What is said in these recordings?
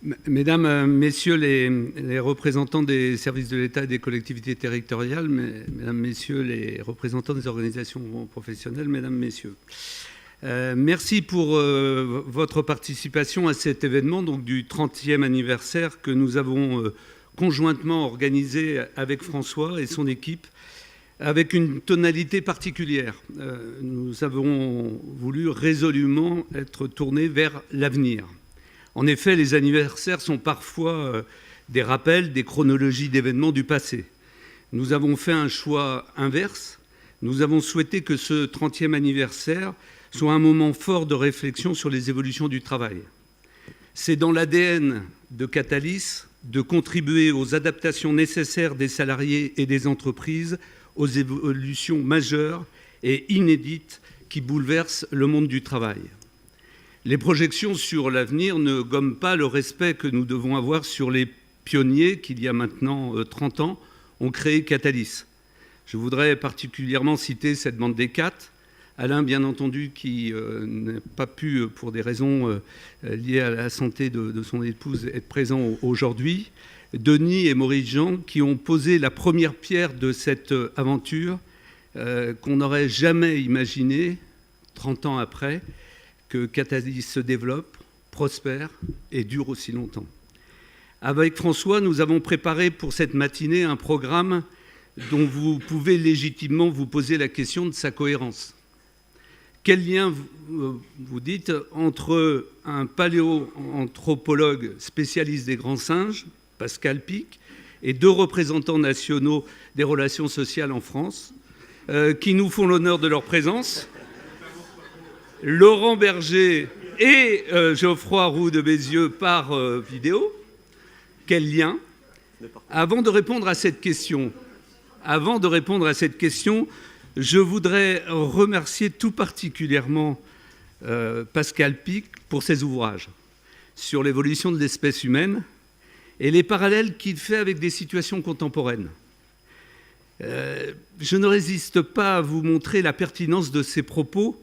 Mesdames, Messieurs les représentants des services de l'État et des collectivités territoriales, Mesdames, Messieurs les représentants des organisations professionnelles, Mesdames, Messieurs, merci pour votre participation à cet événement donc, du 30e anniversaire que nous avons conjointement organisé avec François et son équipe avec une tonalité particulière. Nous avons voulu résolument être tournés vers l'avenir. En effet, les anniversaires sont parfois des rappels, des chronologies d'événements du passé. Nous avons fait un choix inverse. Nous avons souhaité que ce 30e anniversaire soit un moment fort de réflexion sur les évolutions du travail. C'est dans l'ADN de Catalyst de contribuer aux adaptations nécessaires des salariés et des entreprises aux évolutions majeures et inédites qui bouleversent le monde du travail. Les projections sur l'avenir ne gomment pas le respect que nous devons avoir sur les pionniers qui, il y a maintenant 30 ans, ont créé Catalyst. Je voudrais particulièrement citer cette bande des quatre. Alain, bien entendu, qui n'a pas pu, pour des raisons liées à la santé de son épouse, être présent aujourd'hui. Denis et Maurice Jean, qui ont posé la première pierre de cette aventure qu'on n'aurait jamais imaginé, 30 ans après, que Catalyst se développe, prospère et dure aussi longtemps. Avec François, nous avons préparé pour cette matinée un programme dont vous pouvez légitimement vous poser la question de sa cohérence. Quel lien, vous dites, entre un paléoanthropologue spécialiste des grands singes, Pascal Pic, et deux représentants nationaux des relations sociales en France, qui nous font l'honneur de leur présence, Laurent Berger et Geoffroy Roux de Bézieux par vidéo. Quel lien ? Avant de répondre à cette question, je voudrais remercier tout particulièrement Pascal Pic pour ses ouvrages sur l'évolution de l'espèce humaine et les parallèles qu'il fait avec des situations contemporaines. Je ne résiste pas à vous montrer la pertinence de ses propos,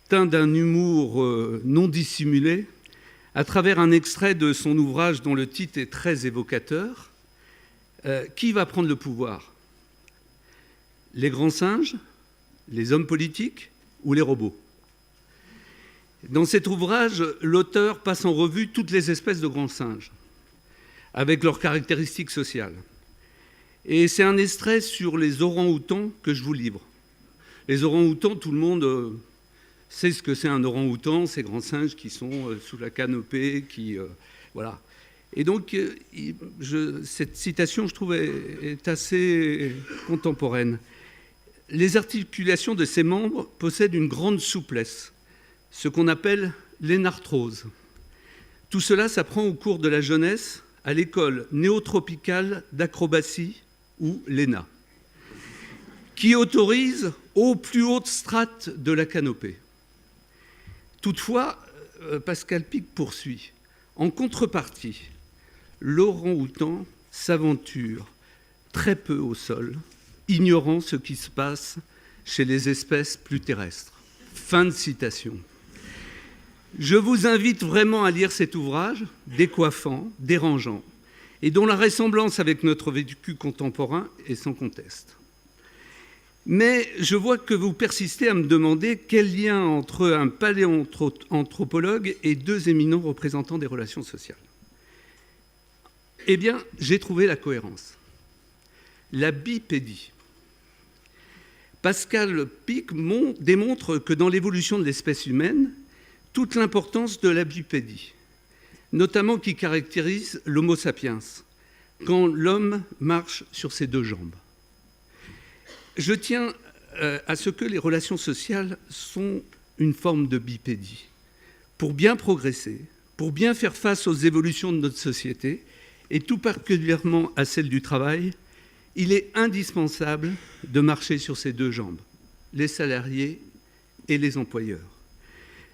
teint d'un humour non dissimulé, à travers un extrait de son ouvrage dont le titre est très évocateur. Qui va prendre le pouvoir ? Les grands singes ? Les hommes politiques ou les robots ? Dans cet ouvrage, l'auteur passe en revue toutes les espèces de grands singes, avec leurs caractéristiques sociales. Et c'est un extrait sur les orang-outans que je vous livre. Les orang-outans, tout le monde sait ce que c'est un orang-outan, ces grands singes qui sont sous la canopée, voilà. Et donc, cette citation, je trouve, est assez contemporaine. Les articulations de ses membres possèdent une grande souplesse, ce qu'on appelle l'énarthrose. Tout cela s'apprend au cours de la jeunesse à l'école néotropicale d'acrobatie, ou l'ENA, qui autorise aux plus hautes strates de la canopée. Toutefois, Pascal Pic poursuit. En contrepartie, l'orang-outan s'aventure très peu au sol, ignorant ce qui se passe chez les espèces plus terrestres. Fin de citation. Je vous invite vraiment à lire cet ouvrage, décoiffant, dérangeant, et dont la ressemblance avec notre vécu contemporain est sans conteste. Mais je vois que vous persistez à me demander quel lien entre un paléoanthropologue et deux éminents représentants des relations sociales. Eh bien, j'ai trouvé la cohérence. La bipédie. Pascal Pic démontre que dans l'évolution de l'espèce humaine, toute l'importance de la bipédie, notamment qui caractérise l'Homo sapiens, quand l'homme marche sur ses deux jambes. Je tiens à ce que les relations sociales sont une forme de bipédie. Pour bien progresser, pour bien faire face aux évolutions de notre société, et tout particulièrement à celle du travail, il est indispensable de marcher sur ses deux jambes, les salariés et les employeurs.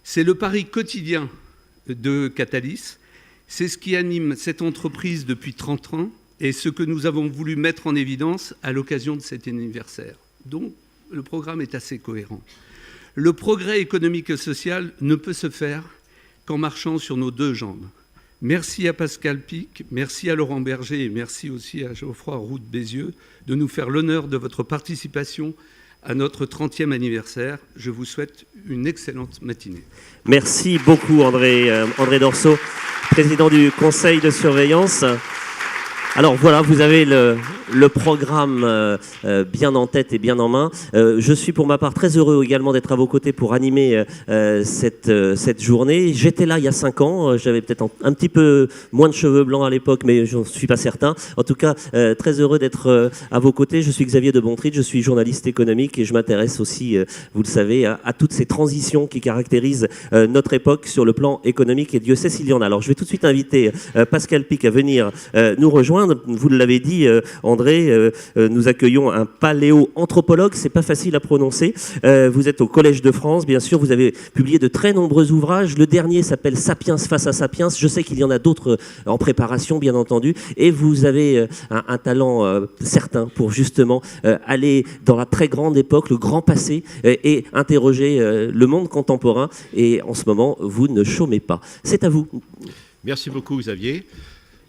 C'est le pari quotidien de Catalyst, c'est ce qui anime cette entreprise depuis 30 ans et ce que nous avons voulu mettre en évidence à l'occasion de cet anniversaire. Donc, le programme est assez cohérent. Le progrès économique et social ne peut se faire qu'en marchant sur nos deux jambes. Merci à Pascal Pic, merci à Laurent Berger et merci aussi à Geoffroy Roux de Bézieux de nous faire l'honneur de votre participation à notre 30e anniversaire. Je vous souhaite une excellente matinée. Merci beaucoup André Dorso, président du conseil de surveillance. Alors voilà, vous avez le programme bien en tête et bien en main. Je suis pour ma part très heureux également d'être à vos côtés pour animer cette journée. J'étais là il y a 5 ans, j'avais peut-être un petit peu moins de cheveux blancs à l'époque, mais je n'en suis pas certain. En tout cas, très heureux d'être à vos côtés. Je suis Xavier de Bontrich, je suis journaliste économique et je m'intéresse aussi, vous le savez, à toutes ces transitions qui caractérisent notre époque sur le plan économique, et Dieu sait s'il y en a. Alors je vais tout de suite inviter Pascal Pic à venir nous rejoindre. Vous l'avez dit, André, nous accueillons un paléo-anthropologue, c'est pas facile à prononcer. Vous êtes au Collège de France, bien sûr, vous avez publié de très nombreux ouvrages. Le dernier s'appelle Sapiens face à Sapiens. Je sais qu'il y en a d'autres en préparation, bien entendu. Et vous avez un talent certain pour justement aller dans la très grande époque, le grand passé, et interroger le monde contemporain. Et en ce moment, vous ne chômez pas. C'est à vous. Merci beaucoup, Xavier.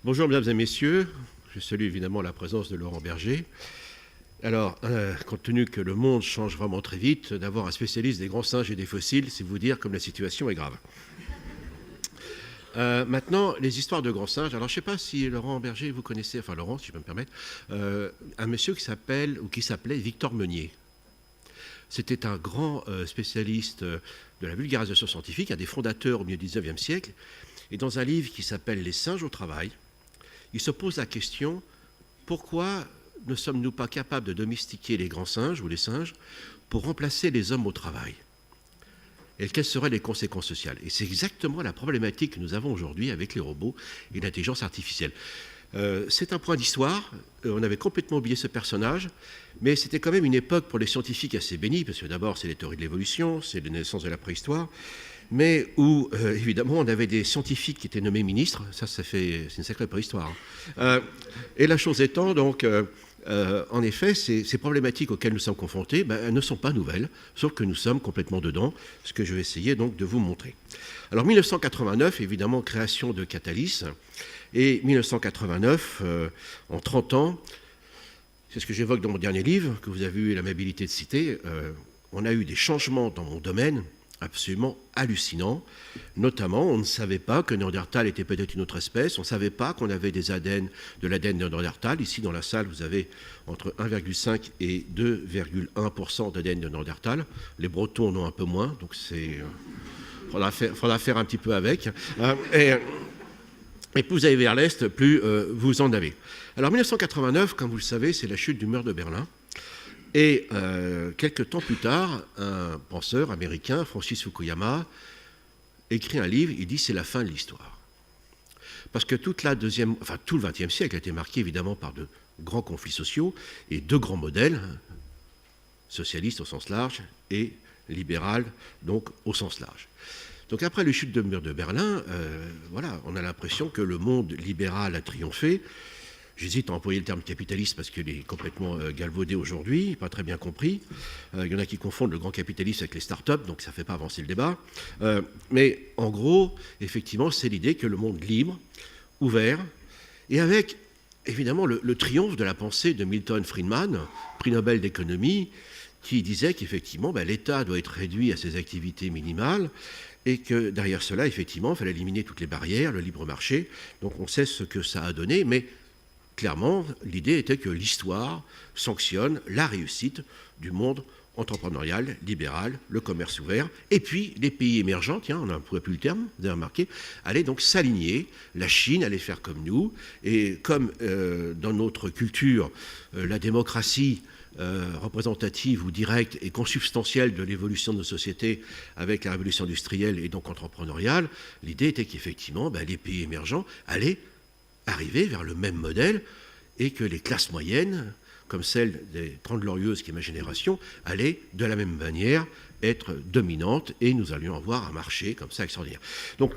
Bonjour, mesdames et messieurs. Je salue évidemment la présence de Laurent Berger. Alors, compte tenu que le monde change vraiment très vite, d'avoir un spécialiste des grands singes et des fossiles, c'est vous dire comme la situation est grave. Maintenant, les histoires de grands singes. Alors, je ne sais pas si Laurent Berger, vous connaissez, enfin Laurent, si je peux me permettre, un monsieur qui s'appelait Victor Meunier. C'était un grand spécialiste de la vulgarisation scientifique, un des fondateurs au milieu du XIXe siècle. Et dans un livre qui s'appelle « Les singes au travail », il se pose la question, pourquoi ne sommes-nous pas capables de domestiquer les grands singes ou les singes pour remplacer les hommes au travail? Et quelles seraient les conséquences sociales? Et c'est exactement la problématique que nous avons aujourd'hui avec les robots et l'intelligence artificielle. C'est un point d'histoire, on avait complètement oublié ce personnage, mais c'était quand même une époque pour les scientifiques assez bénie, parce que d'abord c'est les théories de l'évolution, c'est la naissance de la préhistoire, mais où, évidemment, on avait des scientifiques qui étaient nommés ministres. C'est une sacrée préhistoire. Et la chose étant, donc, en effet, ces problématiques auxquelles nous sommes confrontés elles ne sont pas nouvelles, sauf que nous sommes complètement dedans, ce que je vais essayer donc de vous montrer. Alors, 1989, évidemment, création de Catalyst. Et 1989, en 30 ans, c'est ce que j'évoque dans mon dernier livre, que vous avez eu l'amabilité de citer, on a eu des changements dans mon domaine absolument hallucinant. Notamment, on ne savait pas que Néandertal était peut-être une autre espèce, on ne savait pas qu'on avait de l'ADN de Néandertal. Ici, dans la salle, vous avez entre 1,5 et 2,1% d'ADN de Néandertal. Les Bretons en ont un peu moins, donc faudra faire un petit peu avec. Et plus vous allez vers l'Est, plus vous en avez. Alors, 1989, comme vous le savez, c'est la chute du mur de Berlin. Et quelques temps plus tard, un penseur américain, Francis Fukuyama, écrit un livre, il dit c'est la fin de l'histoire. Parce que tout le XXe siècle a été marqué évidemment par de grands conflits sociaux et deux grands modèles, socialistes au sens large et libéral donc au sens large. Donc après la chute du mur de Berlin, on a l'impression que le monde libéral a triomphé. J'hésite à employer le terme capitaliste parce qu'il est complètement galvaudé aujourd'hui, pas très bien compris. Il y en a qui confondent le grand capitalisme avec les start-up, donc ça ne fait pas avancer le débat. Mais en gros, effectivement, c'est l'idée que le monde libre, ouvert, et avec évidemment le triomphe de la pensée de Milton Friedman, prix Nobel d'économie, qui disait qu'effectivement, l'État doit être réduit à ses activités minimales, et que derrière cela, effectivement, il fallait éliminer toutes les barrières, le libre marché. Donc on sait ce que ça a donné, mais clairement, l'idée était que l'histoire sanctionne la réussite du monde entrepreneurial, libéral, le commerce ouvert, et puis les pays émergents, tiens, on n'a plus le terme, vous avez remarqué, allaient donc s'aligner, la Chine allait faire comme nous, et comme dans notre culture, la démocratie représentative ou directe et consubstantielle de l'évolution de nos sociétés avec la révolution industrielle et donc entrepreneuriale, l'idée était qu'effectivement, les pays émergents allaient arriver vers le même modèle et que les classes moyennes, comme celle des 30 Glorieuses qui est ma génération, allaient de la même manière être dominantes et nous allions avoir un marché comme ça extraordinaire. Donc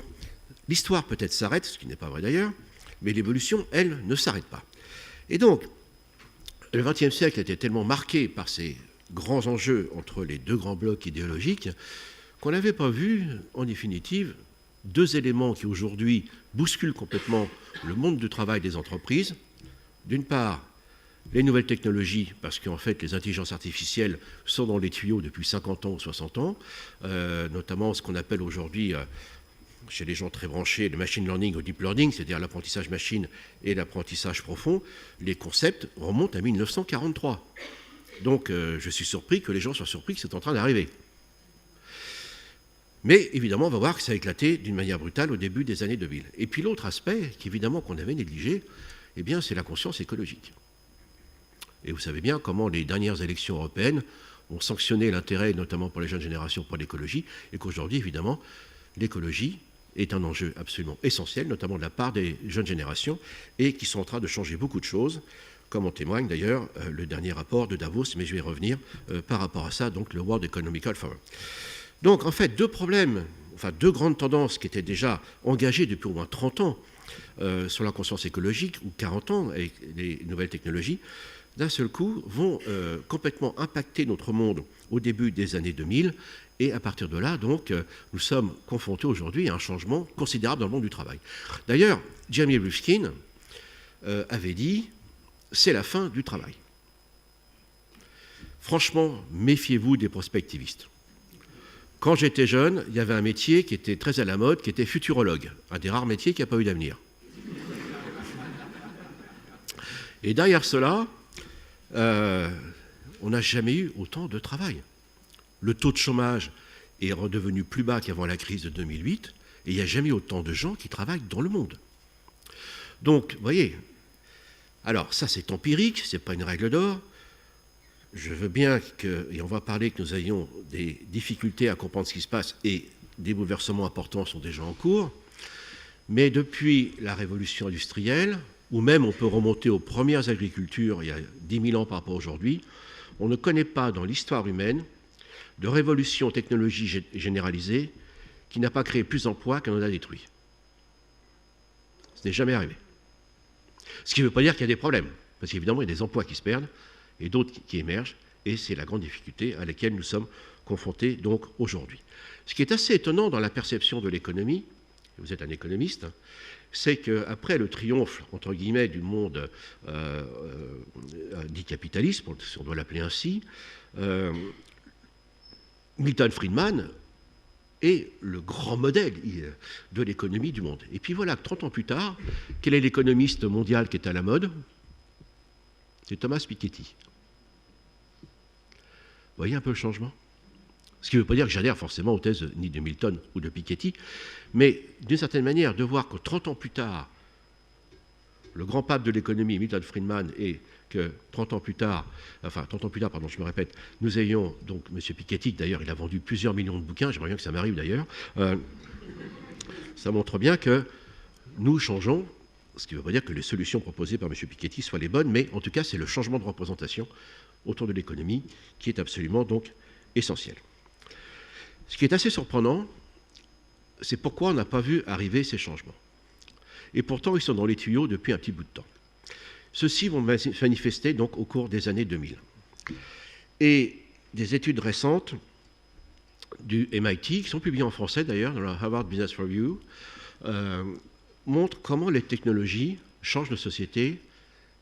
l'histoire peut-être s'arrête, ce qui n'est pas vrai d'ailleurs, mais l'évolution, elle, ne s'arrête pas. Et donc, le XXe siècle était tellement marqué par ces grands enjeux entre les deux grands blocs idéologiques qu'on n'avait pas vu, en définitive, deux éléments qui aujourd'hui bousculent complètement le monde du travail des entreprises. D'une part, les nouvelles technologies, parce qu'en fait les intelligences artificielles sont dans les tuyaux depuis 50 ans ou 60 ans, notamment ce qu'on appelle aujourd'hui, chez les gens très branchés, le machine learning ou deep learning, c'est-à-dire l'apprentissage machine et l'apprentissage profond. Les concepts remontent à 1943. Donc je suis surpris que les gens soient surpris que c'est en train d'arriver. Mais évidemment, on va voir que ça a éclaté d'une manière brutale au début des années 2000. Et puis l'autre aspect, qu'évidemment qu'on avait négligé, eh bien, c'est la conscience écologique. Et vous savez bien comment les dernières élections européennes ont sanctionné l'intérêt, notamment pour les jeunes générations, pour l'écologie, et qu'aujourd'hui, évidemment, l'écologie est un enjeu absolument essentiel, notamment de la part des jeunes générations, et qui sont en train de changer beaucoup de choses, comme en témoigne d'ailleurs le dernier rapport de Davos, mais je vais y revenir par rapport à ça, donc le World Economic Forum. Donc en fait, deux grandes tendances qui étaient déjà engagées depuis au moins 30 ans sur la conscience écologique, ou 40 ans avec les nouvelles technologies, d'un seul coup vont complètement impacter notre monde au début des années 2000, et à partir de là, donc, nous sommes confrontés aujourd'hui à un changement considérable dans le monde du travail. D'ailleurs, Jeremy Rifkin avait dit « c'est la fin du travail ». Franchement, méfiez-vous des prospectivistes. Quand j'étais jeune, il y avait un métier qui était très à la mode, qui était futurologue, un des rares métiers qui n'a pas eu d'avenir. Et derrière cela, on n'a jamais eu autant de travail. Le taux de chômage est redevenu plus bas qu'avant la crise de 2008, et il n'y a jamais eu autant de gens qui travaillent dans le monde. Donc, vous voyez, alors ça c'est empirique, ce n'est pas une règle d'or. Je veux bien et on va parler que nous ayons des difficultés à comprendre ce qui se passe, et des bouleversements importants sont déjà en cours, mais depuis la révolution industrielle, ou même on peut remonter aux premières agricultures il y a 10 000 ans par rapport à aujourd'hui, on ne connaît pas dans l'histoire humaine de révolution technologique généralisée qui n'a pas créé plus d'emplois qu'elle en a détruit. Ce n'est jamais arrivé. Ce qui ne veut pas dire qu'il y a des problèmes, parce qu'évidemment il y a des emplois qui se perdent, et d'autres qui émergent, et c'est la grande difficulté à laquelle nous sommes confrontés donc aujourd'hui. Ce qui est assez étonnant dans la perception de l'économie, vous êtes un économiste, c'est qu'après le triomphe, entre guillemets, du monde dit capitaliste, si on doit l'appeler ainsi, Milton Friedman est le grand modèle de l'économie du monde. Et puis voilà, 30 ans plus tard, quel est l'économiste mondial qui est à la mode ? C'est Thomas Piketty. Vous voyez un peu le changement ? Ce qui ne veut pas dire que j'adhère forcément aux thèses ni de Milton ou de Piketty, mais d'une certaine manière, de voir que 30 ans plus tard, le grand pape de l'économie, Milton Friedman, et que 30 ans plus tard, je me répète, nous ayons donc M. Piketty, d'ailleurs il a vendu plusieurs millions de bouquins, j'aimerais bien que ça m'arrive d'ailleurs, ça montre bien que nous changeons. Ce qui ne veut pas dire que les solutions proposées par M. Piketty soient les bonnes, mais en tout cas, c'est le changement de représentation autour de l'économie qui est absolument donc essentiel. Ce qui est assez surprenant, c'est pourquoi on n'a pas vu arriver ces changements. Et pourtant, ils sont dans les tuyaux depuis un petit bout de temps. Ceux-ci vont manifester donc au cours des années 2000. Et des études récentes du MIT, qui sont publiées en français d'ailleurs, dans la Harvard Business Review, montre comment les technologies changent nos sociétés,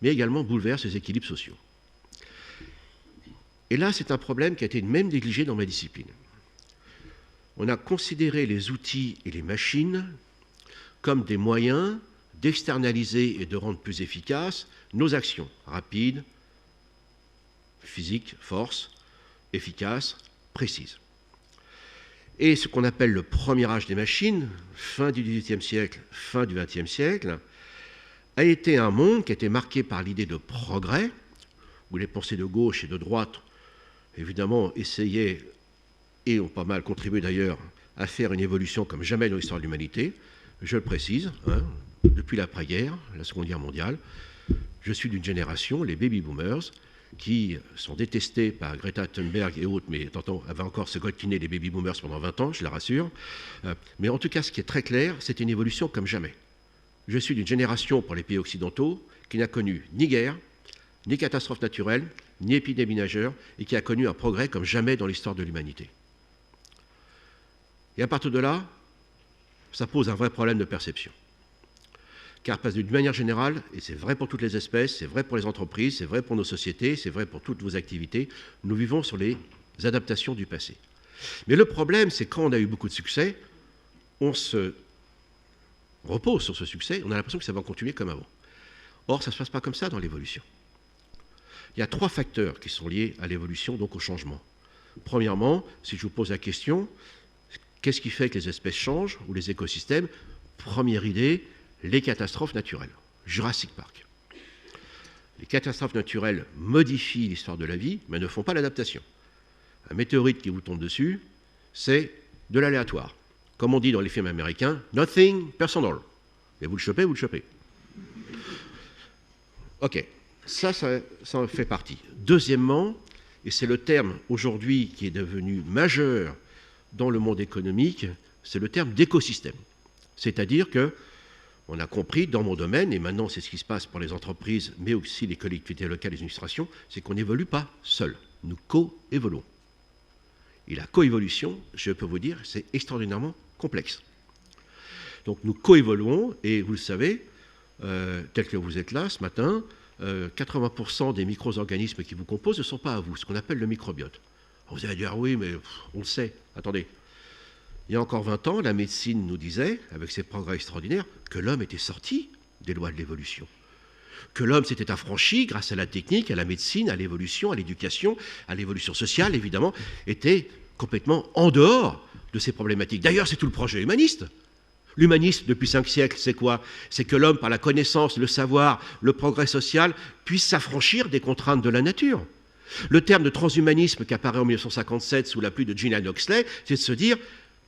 mais également bouleversent les équilibres sociaux. Et là, c'est un problème qui a été même négligé dans ma discipline. On a considéré les outils et les machines comme des moyens d'externaliser et de rendre plus efficaces nos actions rapides, physiques, force, efficaces, précises. Et ce qu'on appelle le premier âge des machines, fin du XVIIIe siècle, fin du XXe siècle, a été un monde qui a été marqué par l'idée de progrès, où les pensées de gauche et de droite, évidemment, essayaient, et ont pas mal contribué d'ailleurs, à faire une évolution comme jamais dans l'histoire de l'humanité. Je le précise, depuis l'après-guerre, la Seconde Guerre mondiale, je suis d'une génération, les baby-boomers, qui sont détestés par Greta Thunberg et autres, mais Tantan va encore se grotiner les baby-boomers pendant 20 ans, je la rassure. Mais en tout cas, ce qui est très clair, c'est une évolution comme jamais. Je suis d'une génération, pour les pays occidentaux, qui n'a connu ni guerre, ni catastrophe naturelle, ni épidémie majeure, et qui a connu un progrès comme jamais dans l'histoire de l'humanité. Et à partir de là, ça pose un vrai problème de perception. Car parce que d'une manière générale, et c'est vrai pour toutes les espèces, c'est vrai pour les entreprises, c'est vrai pour nos sociétés, c'est vrai pour toutes vos activités, nous vivons sur les adaptations du passé. Mais le problème, c'est quand on a eu beaucoup de succès, on se repose sur ce succès, on a l'impression que ça va continuer comme avant. Or, ça ne se passe pas comme ça dans l'évolution. Il y a 3 facteurs qui sont liés à l'évolution, donc au changement. Premièrement, si je vous pose la question, qu'est-ce qui fait que les espèces changent ou les écosystèmes? Première idée, les catastrophes naturelles. Jurassic Park. Les catastrophes naturelles modifient l'histoire de la vie, mais ne font pas l'adaptation. Un météorite qui vous tombe dessus, c'est de l'aléatoire. Comme on dit dans les films américains, nothing personal. Mais vous le chopez, vous le chopez. Ok, ça en fait partie. Deuxièmement, et c'est le terme aujourd'hui qui est devenu majeur dans le monde économique, c'est le terme d'écosystème. C'est-à-dire que on a compris dans mon domaine, et maintenant c'est ce qui se passe pour les entreprises, mais aussi les collectivités locales et les administrations, c'est qu'on n'évolue pas seul. Nous co-évoluons. Et la coévolution, je peux vous dire, c'est extraordinairement complexe. Donc nous coévoluons, et vous le savez, tel que vous êtes là ce matin, 80% des micro-organismes qui vous composent ne sont pas à vous, ce qu'on appelle le microbiote. Alors vous allez dire, oui, mais on le sait. Attendez. Il y a encore 20 ans, la médecine nous disait, avec ses progrès extraordinaires, que l'homme était sorti des lois de l'évolution. Que l'homme s'était affranchi, grâce à la technique, à la médecine, à l'évolution, à l'éducation, à l'évolution sociale, évidemment, était complètement en dehors de ces problématiques. D'ailleurs, c'est tout le projet humaniste. L'humanisme, depuis 5 siècles, c'est quoi? C'est que l'homme, par la connaissance, le savoir, le progrès social, puisse s'affranchir des contraintes de la nature. Le terme de transhumanisme qui apparaît en 1957 sous la pluie de Julian Huxley, c'est de se dire,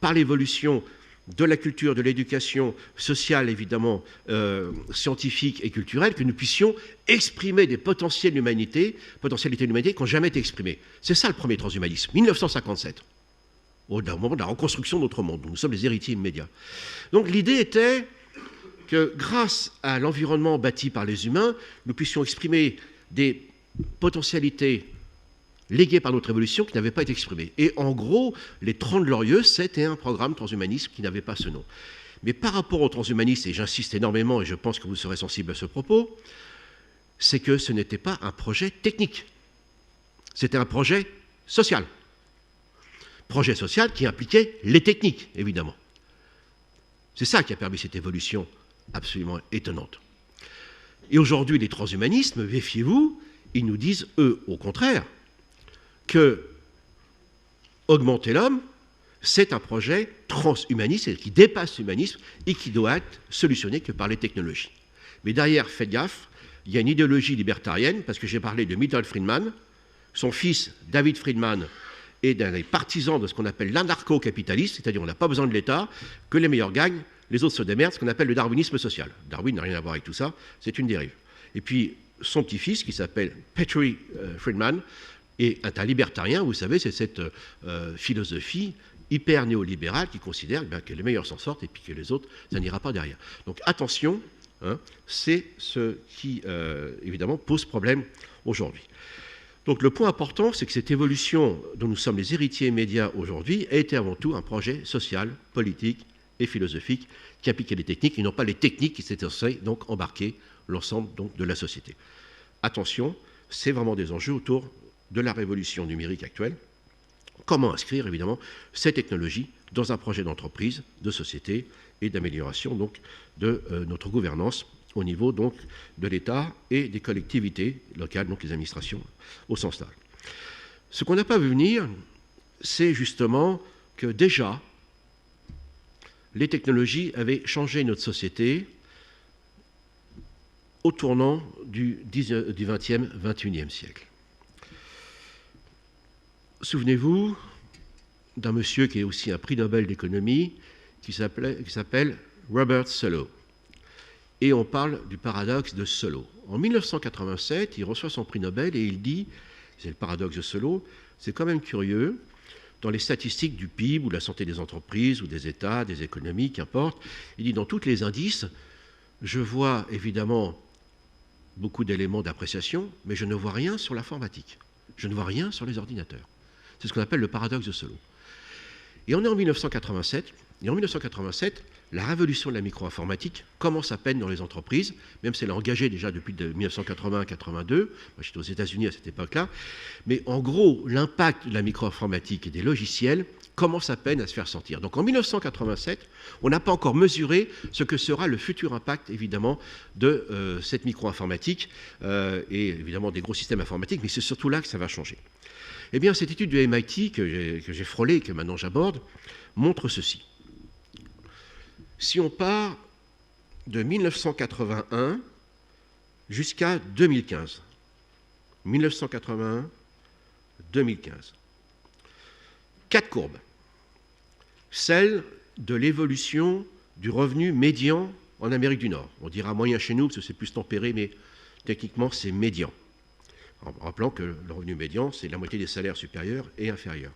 par l'évolution de la culture, de l'éducation sociale, évidemment, scientifique et culturelle, que nous puissions exprimer des potentialités de l'humanité qui n'ont jamais été exprimées. C'est ça le premier transhumanisme, 1957, au moment de la reconstruction de notre monde. Nous sommes les héritiers immédiats. Donc l'idée était que grâce à l'environnement bâti par les humains, nous puissions exprimer des potentialités léguées par notre évolution qui n'avaient pas été exprimées. Et en gros, les 30 Glorieuses, c'était un programme transhumaniste qui n'avait pas ce nom. Mais par rapport au transhumanisme, et j'insiste énormément, et je pense que vous serez sensible à ce propos, c'est que ce n'était pas un projet technique. C'était un projet social. Projet social qui impliquait les techniques, évidemment. C'est ça qui a permis cette évolution absolument étonnante. Et aujourd'hui, les transhumanistes, méfiez-vous, ils nous disent, eux, au contraire, que augmenter l'homme, c'est un projet transhumaniste, c'est-à-dire qui dépasse l'humanisme et qui doit être solutionné que par les technologies. Mais derrière, faites gaffe, il y a une idéologie libertarienne, parce que j'ai parlé de Milton Friedman, son fils David Friedman est d'un des partisans de ce qu'on appelle l'anarcho-capitalisme, c'est-à-dire on n'a pas besoin de l'État, que les meilleurs gagnent, les autres se démerdent, ce qu'on appelle le darwinisme social. Darwin n'a rien à voir avec tout ça, c'est une dérive. Et puis son petit-fils, qui s'appelle Petrie Friedman, est un libertarien, vous savez, c'est cette philosophie hyper néolibérale qui considère que les meilleurs s'en sortent et puis que les autres, ça n'ira pas derrière. Donc attention, hein, c'est ce qui, évidemment, pose problème aujourd'hui. Donc le point important, c'est que cette évolution dont nous sommes les héritiers immédiats aujourd'hui a été avant tout un projet social, politique et philosophique qui impliquait les techniques et non pas les techniques qui s'étaient censées donc embarquer l'ensemble donc, de la société. Attention, c'est vraiment des enjeux autour de la révolution numérique actuelle. Comment inscrire, évidemment, ces technologies dans un projet d'entreprise, de société et d'amélioration donc, de notre gouvernance au niveau donc, de l'État et des collectivités locales, donc les administrations au sens large. Ce qu'on n'a pas vu venir, c'est justement que déjà, les technologies avaient changé notre société au tournant du 20e, 21e siècle. Souvenez-vous d'un monsieur qui est aussi un prix Nobel d'économie, qui s'appelle Robert Solow. Et on parle du paradoxe de Solow. En 1987, il reçoit son prix Nobel et il dit, c'est le paradoxe de Solow, c'est quand même curieux, dans les statistiques du PIB ou de la santé des entreprises ou des États, des économies, qu'importe, il dit dans tous les indices, je vois évidemment beaucoup d'éléments d'appréciation, mais je ne vois rien sur l'informatique. Je ne vois rien sur les ordinateurs. C'est ce qu'on appelle le paradoxe de Solow. Et on est en 1987, et en 1987, la révolution de la micro-informatique commence à peine dans les entreprises, même si elle est engagée déjà depuis 1980-82. Moi, j'étais aux États-Unis à cette époque-là. Mais en gros, l'impact de la micro-informatique et des logiciels commence à peine à se faire sentir. Donc en 1987, on n'a pas encore mesuré ce que sera le futur impact, évidemment, de cette micro-informatique et évidemment des gros systèmes informatiques, mais c'est surtout là que ça va changer. Eh bien, cette étude du MIT que j'ai frôlée et que maintenant j'aborde montre ceci. Si on part de 1981 jusqu'à 2015, 1981, 2015, 4 courbes. Celle de l'évolution du revenu médian en Amérique du Nord. On dira moyen chez nous parce que c'est plus tempéré, mais techniquement c'est médian. En rappelant que le revenu médian, c'est la moitié des salaires supérieurs et inférieurs.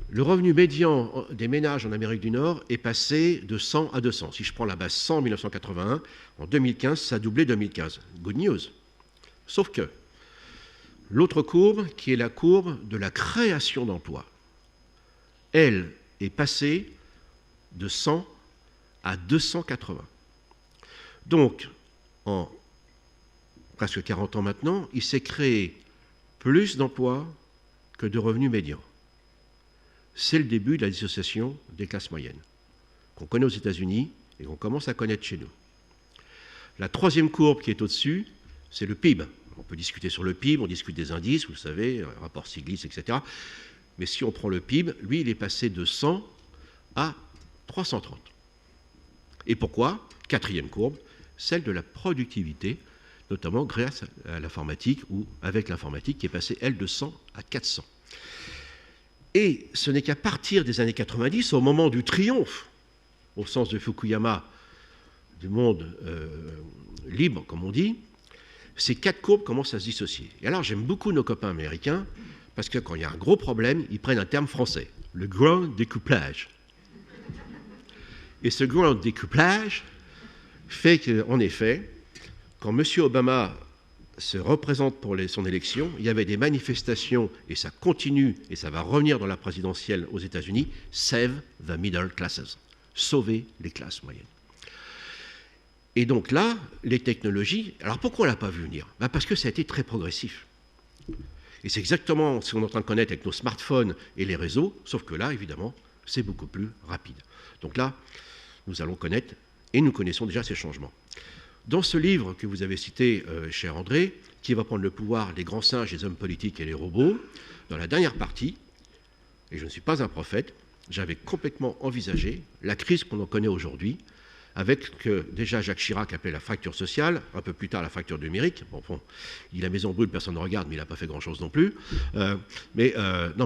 Le revenu médian des ménages en Amérique du Nord est passé de 100 à 200. Si je prends la base 100 en 1981, en 2015, ça a doublé 2015. Good news. Sauf que l'autre courbe, qui est la courbe de la création d'emplois, elle est passée de 100 à 280. Donc, en presque 40 ans maintenant, il s'est créé plus d'emplois que de revenus médians. C'est le début de la dissociation des classes moyennes, qu'on connaît aux États-Unis et qu'on commence à connaître chez nous. La troisième courbe qui est au-dessus, c'est le PIB. On peut discuter sur le PIB, on discute des indices, vous le savez, rapport Stiglitz, etc. Mais si on prend le PIB, lui, il est passé de 100 à 330. Et pourquoi? Quatrième courbe, celle de la productivité, notamment grâce à l'informatique ou avec l'informatique qui est passée, elle, de 100 à 400. Et ce n'est qu'à partir des années 90, au moment du triomphe, au sens de Fukuyama, du monde libre, comme on dit, ces 4 courbes commencent à se dissocier. Et alors, j'aime beaucoup nos copains américains, parce que quand il y a un gros problème, ils prennent un terme français, le grand découplage. Et ce grand découplage fait qu'en effet, quand M. Obama se représente pour son élection, il y avait des manifestations, et ça continue, et ça va revenir dans la présidentielle aux États-Unis, Save the Middle Classes, sauver les classes moyennes. Et donc là, les technologies, alors pourquoi on ne l'a pas vu venir? Parce que ça a été très progressif. Et c'est exactement ce qu'on est en train de connaître avec nos smartphones et les réseaux, sauf que là, évidemment, c'est beaucoup plus rapide. Donc là, nous allons connaître, et nous connaissons déjà ces changements. Dans ce livre que vous avez cité, cher André, qui va prendre le pouvoir, les grands singes, les hommes politiques et les robots, dans la dernière partie, et je ne suis pas un prophète, j'avais complètement envisagé la crise qu'on en connaît aujourd'hui, avec ce que déjà Jacques Chirac appelait la fracture sociale, un peu plus tard la fracture numérique. Bon, il dit la maison brûle, personne ne regarde, mais il n'a pas fait grand-chose non plus. Non, mais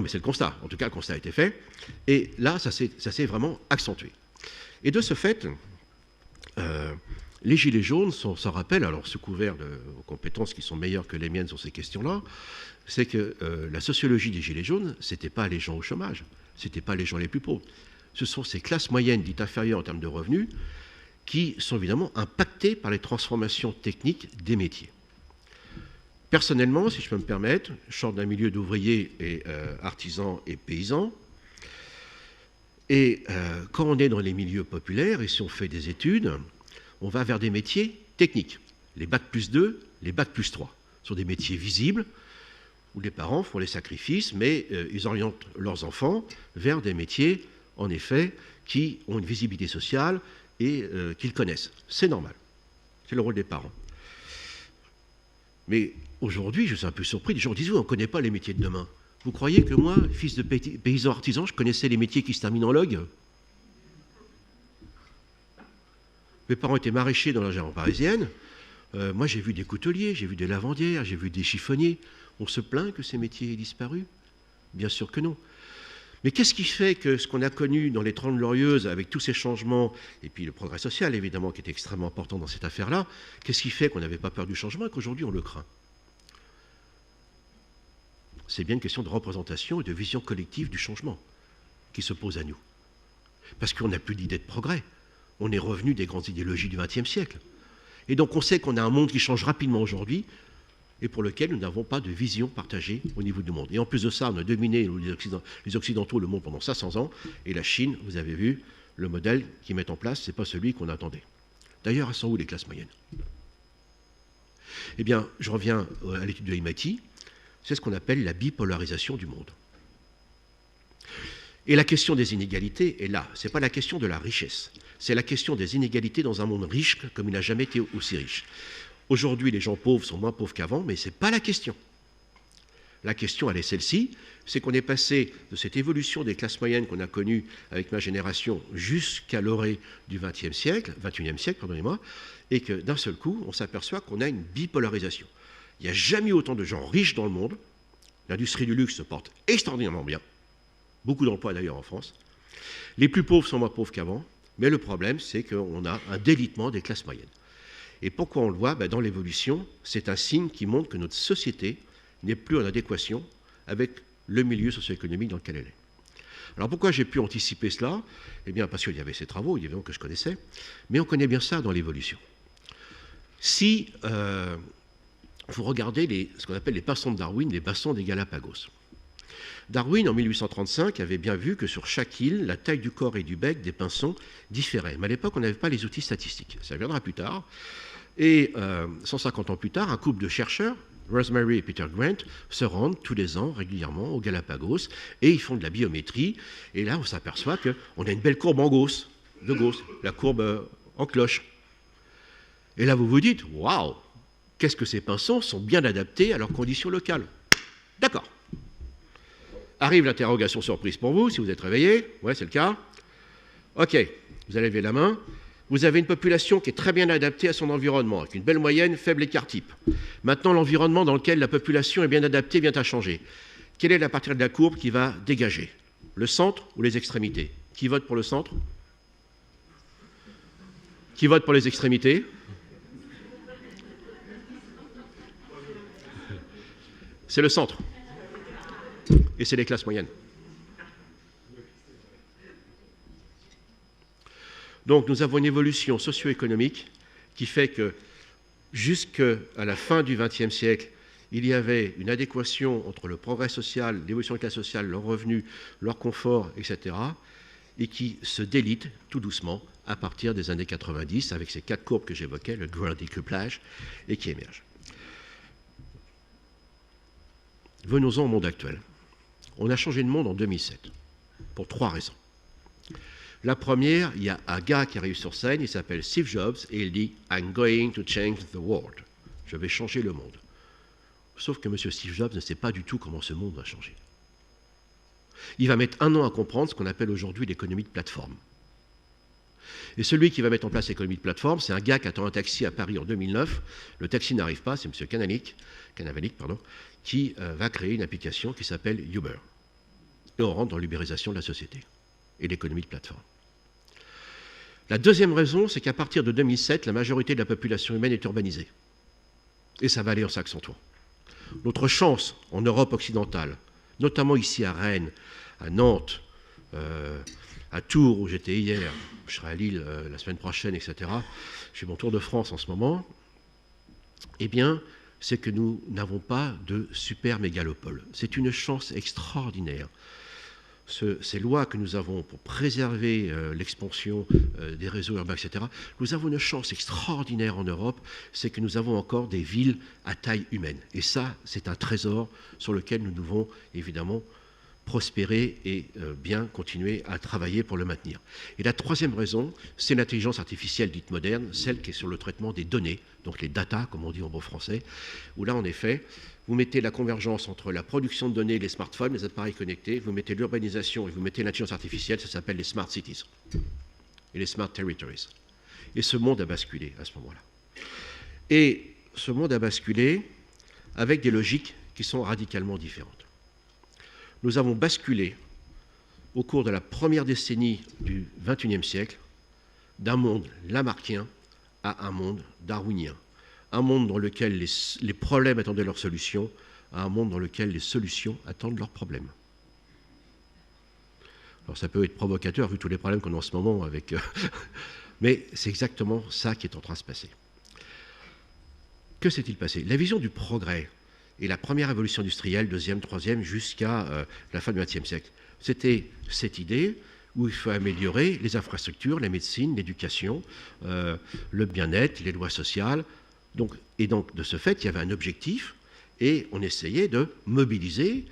c'est le constat. En tout cas, le constat a été fait. Et là, ça s'est vraiment accentué. Et de ce fait, les Gilets jaunes s'en rappellent, alors sous couvert de compétences qui sont meilleures que les miennes sur ces questions-là, c'est que la sociologie des Gilets jaunes, ce n'était pas les gens au chômage, ce n'était pas les gens les plus pauvres. Ce sont ces classes moyennes dites inférieures en termes de revenus qui sont évidemment impactées par les transformations techniques des métiers. Personnellement, si je peux me permettre, je sors d'un milieu d'ouvriers et artisans et paysans. Et quand on est dans les milieux populaires et si on fait des études, on va vers des métiers techniques. Les bac plus 2, les bac plus 3. Ce sont des métiers visibles où les parents font les sacrifices, mais ils orientent leurs enfants vers des métiers, en effet, qui ont une visibilité sociale et qu'ils connaissent. C'est normal. C'est le rôle des parents. Mais aujourd'hui, je suis un peu surpris. Les gens disent, on ne connaît pas les métiers de demain. Vous croyez que moi, fils de paysan artisan, je connaissais les métiers qui se terminent en log? Mes parents étaient maraîchers dans la région parisienne. Moi, j'ai vu des couteliers, j'ai vu des lavandières, j'ai vu des chiffonniers. On se plaint que ces métiers aient disparu? Bien sûr que non. Mais qu'est-ce qui fait que ce qu'on a connu dans les 30 Glorieuses, avec tous ces changements, et puis le progrès social, évidemment, qui était extrêmement important dans cette affaire-là, qu'est-ce qui fait qu'on n'avait pas peur du changement et qu'aujourd'hui, on le craint? C'est bien une question de représentation et de vision collective du changement qui se pose à nous. Parce qu'on n'a plus d'idée de progrès. On est revenu des grandes idéologies du XXe siècle. Et donc on sait qu'on a un monde qui change rapidement aujourd'hui et pour lequel nous n'avons pas de vision partagée au niveau du monde. Et en plus de ça, on a dominé, les Occidentaux, le monde pendant 500 ans. Et la Chine, vous avez vu, le modèle qu'ils mettent en place, ce n'est pas celui qu'on attendait. D'ailleurs, elles sont où les classes moyennes? Eh bien, je reviens à l'étude de MIT, c'est ce qu'on appelle la bipolarisation du monde. Et la question des inégalités est là. Ce n'est pas la question de la richesse, c'est la question des inégalités dans un monde riche comme il n'a jamais été aussi riche. Aujourd'hui, les gens pauvres sont moins pauvres qu'avant, mais ce n'est pas la question. La question, elle est celle-ci, c'est qu'on est passé de cette évolution des classes moyennes qu'on a connue avec ma génération jusqu'à l'orée du XXe siècle, pardonnez-moi, et que d'un seul coup, on s'aperçoit qu'on a une bipolarisation. Il n'y a jamais eu autant de gens riches dans le monde. L'industrie du luxe se porte extraordinairement bien. Beaucoup d'emplois d'ailleurs en France. Les plus pauvres sont moins pauvres qu'avant, mais le problème, c'est qu'on a un délitement des classes moyennes. Et pourquoi on le voit? Dans l'évolution, c'est un signe qui montre que notre société n'est plus en adéquation avec le milieu socio-économique dans lequel elle est. Alors pourquoi j'ai pu anticiper cela? Eh bien parce qu'il y avait ces travaux, évidemment, que je connaissais, mais on connaît bien ça dans l'évolution. Si vous regardez ce qu'on appelle les pinsons de Darwin, les pinsons des Galapagos. Darwin, en 1835, avait bien vu que sur chaque île, la taille du corps et du bec des pinsons différait. Mais à l'époque, on n'avait pas les outils statistiques. Ça viendra plus tard. Et 150 ans plus tard, un couple de chercheurs, Rosemary et Peter Grant, se rendent tous les ans régulièrement aux Galapagos et ils font de la biométrie. Et là, on s'aperçoit qu'on a une belle courbe en Gauss, la courbe en cloche. Et là, vous vous dites, waouh, qu'est-ce que ces pinsons sont bien adaptés à leurs conditions locales. D'accord. Arrive l'interrogation surprise pour vous, si vous êtes réveillé. Ouais, c'est le cas. OK, vous allez lever la main. Vous avez une population qui est très bien adaptée à son environnement, avec une belle moyenne, faible écart type. Maintenant, l'environnement dans lequel la population est bien adaptée vient à changer. Quelle est la partie de la courbe qui va dégager? Le centre ou les extrémités? Qui vote pour le centre? Qui vote pour les extrémités? C'est le centre. Et c'est les classes moyennes. Donc nous avons une évolution socio-économique qui fait que jusqu'à la fin du XXe siècle, il y avait une adéquation entre le progrès social, l'évolution des classes sociales, leurs revenus, leur confort, etc., et qui se délite tout doucement à partir des années 90 avec ces 4 courbes que j'évoquais, le grand découplage, et qui émergent. Venons-en au monde actuel. On a changé de monde en 2007, pour 3 raisons. La première, il y a un gars qui arrive sur scène, il s'appelle Steve Jobs, et il dit « I'm going to change the world ». Je vais changer le monde. Sauf que M. Steve Jobs ne sait pas du tout comment ce monde va changer. Il va mettre 1 an à comprendre ce qu'on appelle aujourd'hui l'économie de plateforme. Et celui qui va mettre en place l'économie de plateforme, c'est un gars qui attend un taxi à Paris en 2009. Le taxi n'arrive pas, c'est M. Canavalic, qui va créer une application qui s'appelle Uber. Et on rentre dans l'ubérisation de la société et l'économie de plateforme. La deuxième raison, c'est qu'à partir de 2007, la majorité de la population humaine est urbanisée. Et ça va aller en s'accentuant. Notre chance en Europe occidentale, notamment ici à Rennes, à Nantes, à Tours où j'étais hier, je serai à Lille la semaine prochaine, etc. Je fais mon tour de France en ce moment. Eh bien, c'est que nous n'avons pas de super mégalopole. C'est une chance extraordinaire. Ces lois que nous avons pour préserver l'expansion des réseaux urbains, etc., nous avons une chance extraordinaire en Europe, c'est que nous avons encore des villes à taille humaine. Et ça, c'est un trésor sur lequel nous devons évidemment prospérer et bien continuer à travailler pour le maintenir. Et la troisième raison, c'est l'intelligence artificielle dite moderne, celle qui est sur le traitement des données, donc les data, comme on dit en bon français, où là, en effet, vous mettez la convergence entre la production de données, les smartphones, les appareils connectés, vous mettez l'urbanisation et vous mettez l'intelligence artificielle, ça s'appelle les smart cities et les smart territories. Et ce monde a basculé à ce moment-là. Et ce monde a basculé avec des logiques qui sont radicalement différentes. Nous avons basculé au cours de la première décennie du XXIe siècle d'un monde lamarckien à un monde darwinien. Un monde dans lequel les problèmes attendaient leurs solutions, à un monde dans lequel les solutions attendent leurs problèmes. Alors ça peut être provocateur vu tous les problèmes qu'on a en ce moment avec... mais c'est exactement ça qui est en train de se passer. Que s'est-il passé? La vision du progrès et la première révolution industrielle, deuxième, troisième, jusqu'à la fin du XXe siècle, c'était cette idée où il faut améliorer les infrastructures, la médecine, l'éducation, le bien-être, les lois sociales. Et donc, de ce fait, il y avait un objectif et on essayait de mobiliser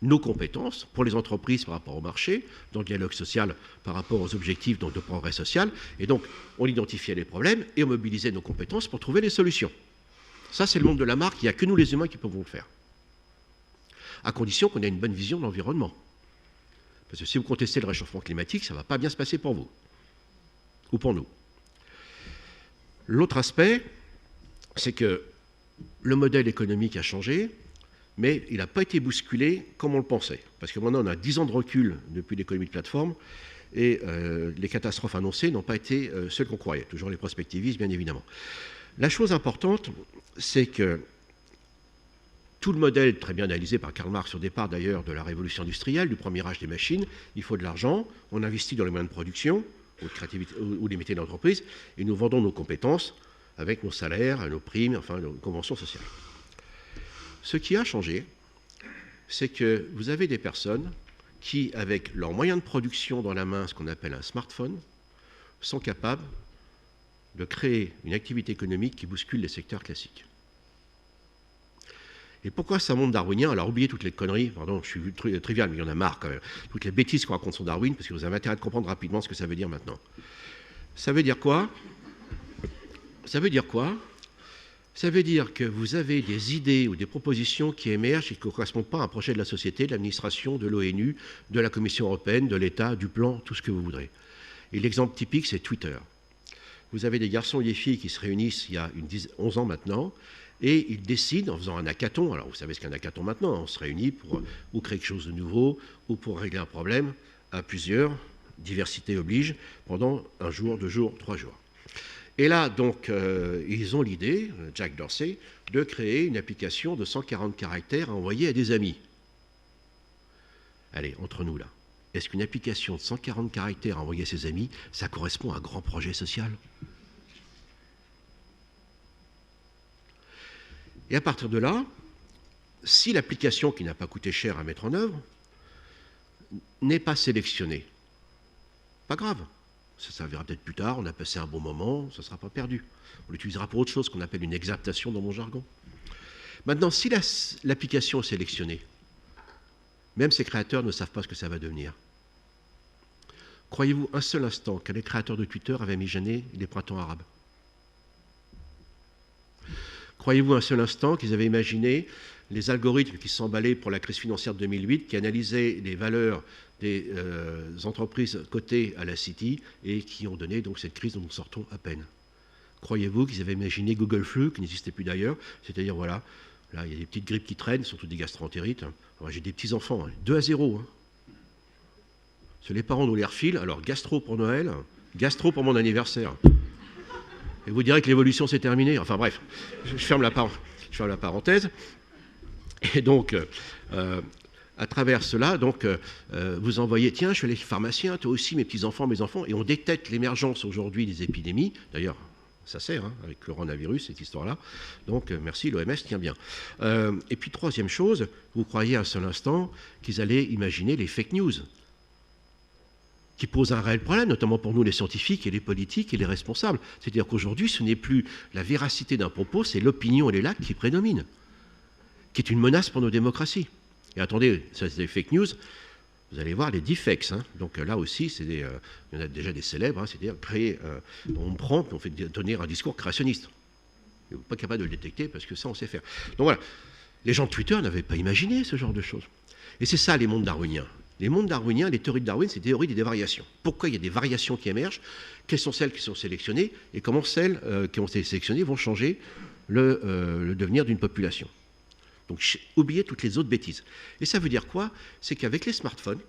nos compétences pour les entreprises par rapport au marché, dans le dialogue social par rapport aux objectifs de progrès social. Et donc, on identifiait les problèmes et on mobilisait nos compétences pour trouver les solutions. Ça, c'est le monde de la marque. Il n'y a que nous, les humains, qui pouvons le faire. À condition qu'on ait une bonne vision de l'environnement. Parce que si vous contestez le réchauffement climatique, ça ne va pas bien se passer pour vous. Ou pour nous. L'autre aspect, c'est que le modèle économique a changé, mais il n'a pas été bousculé comme on le pensait. Parce que maintenant, on a 10 ans de recul depuis l'économie de plateforme, et les catastrophes annoncées n'ont pas été celles qu'on croyait. Toujours les prospectivistes, bien évidemment. La chose importante, c'est que tout le modèle, très bien analysé par Karl Marx au départ d'ailleurs de la révolution industrielle, du premier âge des machines, il faut de l'argent, on investit dans les moyens de production, ou, de créativité, ou les métiers d'entreprise, et nous vendons nos compétences avec nos salaires, nos primes, enfin nos conventions sociales. Ce qui a changé, c'est que vous avez des personnes qui, avec leurs moyens de production dans la main, ce qu'on appelle un smartphone, sont capables de créer une activité économique qui bouscule les secteurs classiques. Et pourquoi c'est un monde darwinien? Alors oubliez toutes les conneries, pardon, je suis trivial, mais il y en a marre quand même. Toutes les bêtises qu'on raconte sur Darwin, parce que vous avez intérêt de comprendre rapidement ce que ça veut dire maintenant. Ça veut dire quoi? Ça veut dire quoi? Ça veut dire que vous avez des idées ou des propositions qui émergent et qui ne correspondent pas à un projet de la société, de l'administration, de l'ONU, de la Commission européenne, de l'État, du plan, tout ce que vous voudrez. Et l'exemple typique, c'est Twitter. Vous avez des garçons et des filles qui se réunissent il y a 11 ans maintenant, et ils décident, en faisant un hackathon, alors vous savez ce qu'est un hackathon maintenant, on se réunit pour ou créer quelque chose de nouveau, ou pour régler un problème à plusieurs, diversité oblige, pendant un jour, 2 jours, 3 jours. Et là, donc, ils ont l'idée, Jack Dorsey, de créer une application de 140 caractères à envoyer à des amis. Allez, entre nous là, est-ce qu'une application de 140 caractères à envoyer à ses amis, ça correspond à un grand projet social ? Et à partir de là, si l'application qui n'a pas coûté cher à mettre en œuvre n'est pas sélectionnée, pas grave, ça servira peut-être plus tard, on a passé un bon moment, ça ne sera pas perdu. On l'utilisera pour autre chose qu'on appelle une exaptation dans mon jargon. Maintenant, si l'application est sélectionnée, même ses créateurs ne savent pas ce que ça va devenir. Croyez-vous un seul instant que les créateurs de Twitter avaient imaginé les printemps arabes? Croyez-vous un seul instant qu'ils avaient imaginé les algorithmes qui se sont emballés pour la crise financière de 2008, qui analysaient les valeurs des entreprises cotées à la City et qui ont donné donc cette crise dont nous sortons à peine? Croyez-vous qu'ils avaient imaginé Google Flu, qui n'existait plus d'ailleurs, c'est-à-dire voilà, là il y a des petites grippes qui traînent, surtout des gastroentérites. J'ai des petits-enfants, 2-0. Parce que les parents nous les refilent, alors gastro pour Noël, gastro pour mon anniversaire. Et vous direz que l'évolution s'est terminée. Enfin bref, je ferme la parenthèse. Et donc, à travers cela, donc, vous envoyez, tiens, je suis allé pharmacien, toi aussi, mes petits-enfants, mes enfants, et on détecte l'émergence aujourd'hui des épidémies. D'ailleurs, ça sert, avec le coronavirus, cette histoire-là. Donc, merci, l'OMS tient bien. Et puis, troisième chose, vous croyez un seul instant qu'ils allaient imaginer les fake news, qui posent un réel problème, notamment pour nous les scientifiques et les politiques et les responsables. C'est-à-dire qu'aujourd'hui, ce n'est plus la véracité d'un propos, c'est l'opinion et les lacs qui prédominent, qui est une menace pour nos démocraties. Et attendez, ça c'est des fake news, vous allez voir les deepfakes. Donc là aussi, il y en a déjà des célèbres, c'est-à-dire on prend, on fait donner un discours créationniste. Vous n'êtes pas capable de le détecter parce que ça, on sait faire. Donc voilà, les gens de Twitter n'avaient pas imaginé ce genre de choses. Et c'est ça les mondes darwiniens. Les mondes darwiniens, les théories de Darwin, c'est des théories des variations. Pourquoi il y a des variations qui émergent? Quelles sont celles qui sont sélectionnées? Et comment celles qui ont été sélectionnées vont changer le devenir d'une population? Donc, oubliez toutes les autres bêtises. Et ça veut dire quoi? C'est qu'avec les smartphones,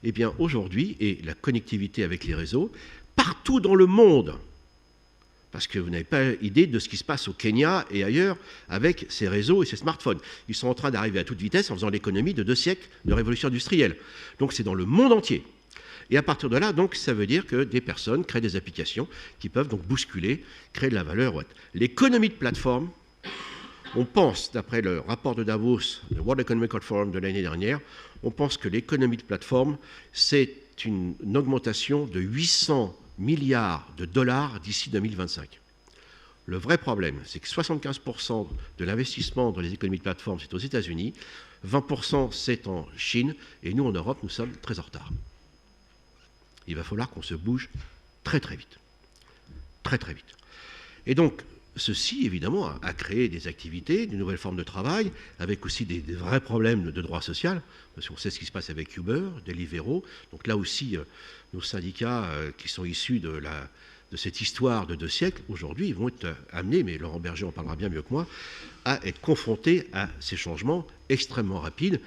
eh bien, aujourd'hui, et la connectivité avec les réseaux, partout dans le monde, parce que vous n'avez pas idée de ce qui se passe au Kenya et ailleurs avec ces réseaux et ces smartphones. Ils sont en train d'arriver à toute vitesse en faisant l'économie de 2 siècles de révolution industrielle. Donc c'est dans le monde entier. Et à partir de là, donc, ça veut dire que des personnes créent des applications qui peuvent donc bousculer, créer de la valeur. L'économie de plateforme, on pense, d'après le rapport de Davos, le World Economic Forum de l'année dernière, on pense que l'économie de plateforme, c'est une augmentation de 800 milliards de dollars d'ici 2025. Le vrai problème, c'est que 75% de l'investissement dans les économies de plateforme, c'est aux États-Unis, 20% c'est en Chine, et nous, en Europe, nous sommes très en retard. Il va falloir qu'on se bouge très très vite. Très très vite. Et donc, ceci, évidemment, a créé des activités, des nouvelles formes de travail, avec aussi des vrais problèmes de droit social, parce qu'on sait ce qui se passe avec Uber, Deliveroo. Donc là aussi, nos syndicats qui sont issus de cette histoire de 2 siècles, aujourd'hui, ils vont être amenés, mais Laurent Berger en parlera bien mieux que moi, à être confrontés à ces changements extrêmement rapides,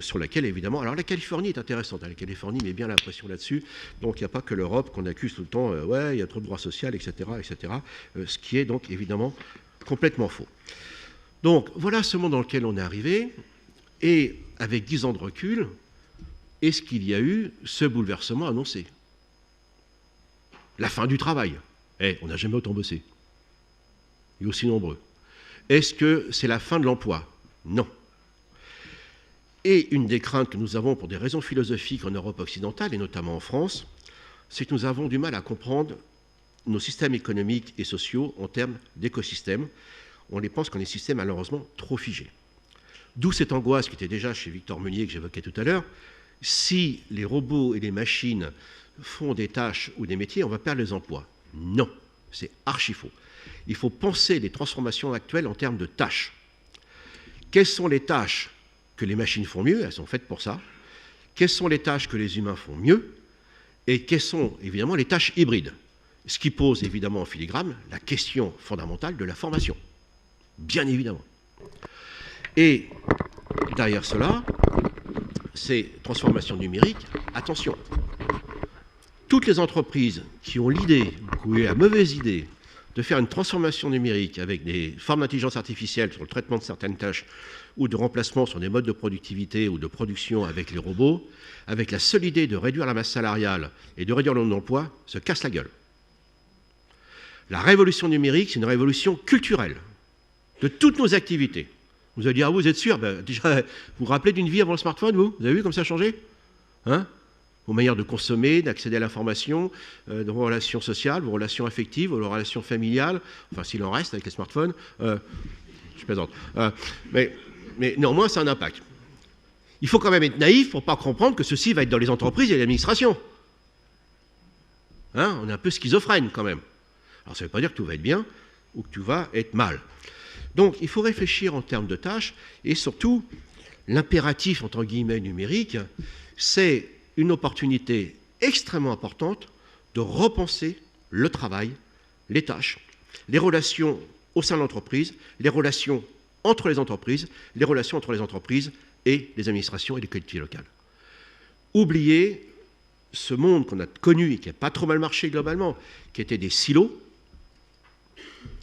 sur lesquels, évidemment... Alors la Californie est intéressante, la Californie met bien l'impression là-dessus, donc il n'y a pas que l'Europe qu'on accuse tout le temps, ouais, il y a trop de droit social, etc., etc., ce qui est donc évidemment complètement faux. Donc voilà ce monde dans lequel on est arrivé, et avec 10 ans de recul, est-ce qu'il y a eu ce bouleversement annoncé ? La fin du travail. On n'a jamais autant bossé. Et aussi nombreux. Est-ce que c'est la fin de l'emploi ? Non. Et une des craintes que nous avons pour des raisons philosophiques en Europe occidentale, et notamment en France, c'est que nous avons du mal à comprendre nos systèmes économiques et sociaux en termes d'écosystèmes. On les pense comme des systèmes malheureusement trop figés. D'où cette angoisse qui était déjà chez Victor Meunier que j'évoquais tout à l'heure. Si les robots et les machines font des tâches ou des métiers, on va perdre les emplois. Non, c'est archi faux. Il faut penser les transformations actuelles en termes de tâches. Quelles sont les tâches que les machines font mieux ? Elles sont faites pour ça. Quelles sont les tâches que les humains font mieux ? Et quelles sont évidemment les tâches hybrides ? Ce qui pose évidemment en filigrane la question fondamentale de la formation. Bien évidemment. Et derrière cela, ces transformations numériques, attention. Toutes les entreprises qui ont l'idée, ou la mauvaise idée, de faire une transformation numérique avec des formes d'intelligence artificielle sur le traitement de certaines tâches ou de remplacement sur des modes de productivité ou de production avec les robots, avec la seule idée de réduire la masse salariale et de réduire le nombre d'emplois, se cassent la gueule. La révolution numérique, c'est une révolution culturelle de toutes nos activités. Vous allez dire, ah, vous êtes sûr ? Déjà, vous vous rappelez d'une vie avant le smartphone, vous ? Vous avez vu comme ça a changé ? Hein ? Vos manières de consommer, d'accéder à l'information, de vos relations sociales, vos relations affectives, vos relations familiales, enfin s'il en reste avec les smartphones, je plaisante. Mais néanmoins, ça a un impact. Il faut quand même être naïf pour ne pas comprendre que ceci va être dans les entreprises et l'administration. Hein, on est un peu schizophrène quand même. Alors ça ne veut pas dire que tout va être bien ou que tout va être mal. Donc il faut réfléchir en termes de tâches et surtout, l'impératif entre guillemets numérique, c'est une opportunité extrêmement importante de repenser le travail, les tâches, les relations au sein de l'entreprise, les relations entre les entreprises, les relations entre les entreprises et les administrations et les collectivités locales. Oubliez ce monde qu'on a connu et qui n'a pas trop mal marché globalement, qui était des silos.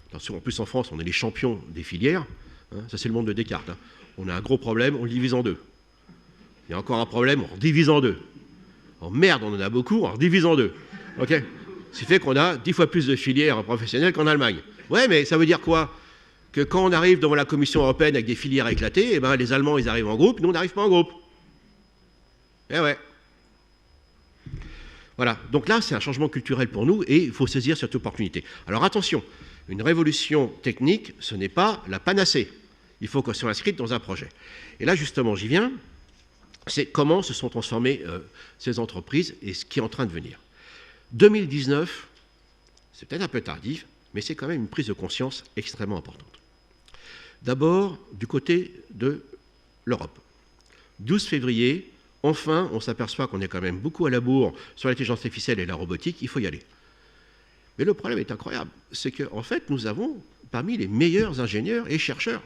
Attention, en plus en France, on est les champions des filières. Hein, ça c'est le monde de Descartes. Hein. On a un gros problème, on le divise en deux. Il y a encore un problème, on divise en deux. Oh merde, on en a beaucoup, on divise en deux. Okay, ce qui fait qu'on a 10 fois plus de filières professionnelles qu'en Allemagne. Ouais, mais ça veut dire quoi ? Que quand on arrive devant la Commission européenne avec des filières éclatées, eh ben, les Allemands, ils arrivent en groupe, nous, on n'arrive pas en groupe. Eh ouais. Voilà. Donc là, c'est un changement culturel pour nous et il faut saisir cette opportunité. Alors attention, une révolution technique, ce n'est pas la panacée. Il faut qu'elle soit inscrite dans un projet. Et là, justement, j'y viens. C'est comment se sont transformées ces entreprises et ce qui est en train de venir. 2019, c'est peut-être un peu tardif, mais c'est quand même une prise de conscience extrêmement importante. D'abord, du côté de l'Europe. 12 février, enfin, on s'aperçoit qu'on est quand même beaucoup à la bourre sur l'intelligence artificielle et la robotique, il faut y aller. Mais le problème est incroyable, c'est qu'en fait, nous avons parmi les meilleurs ingénieurs et chercheurs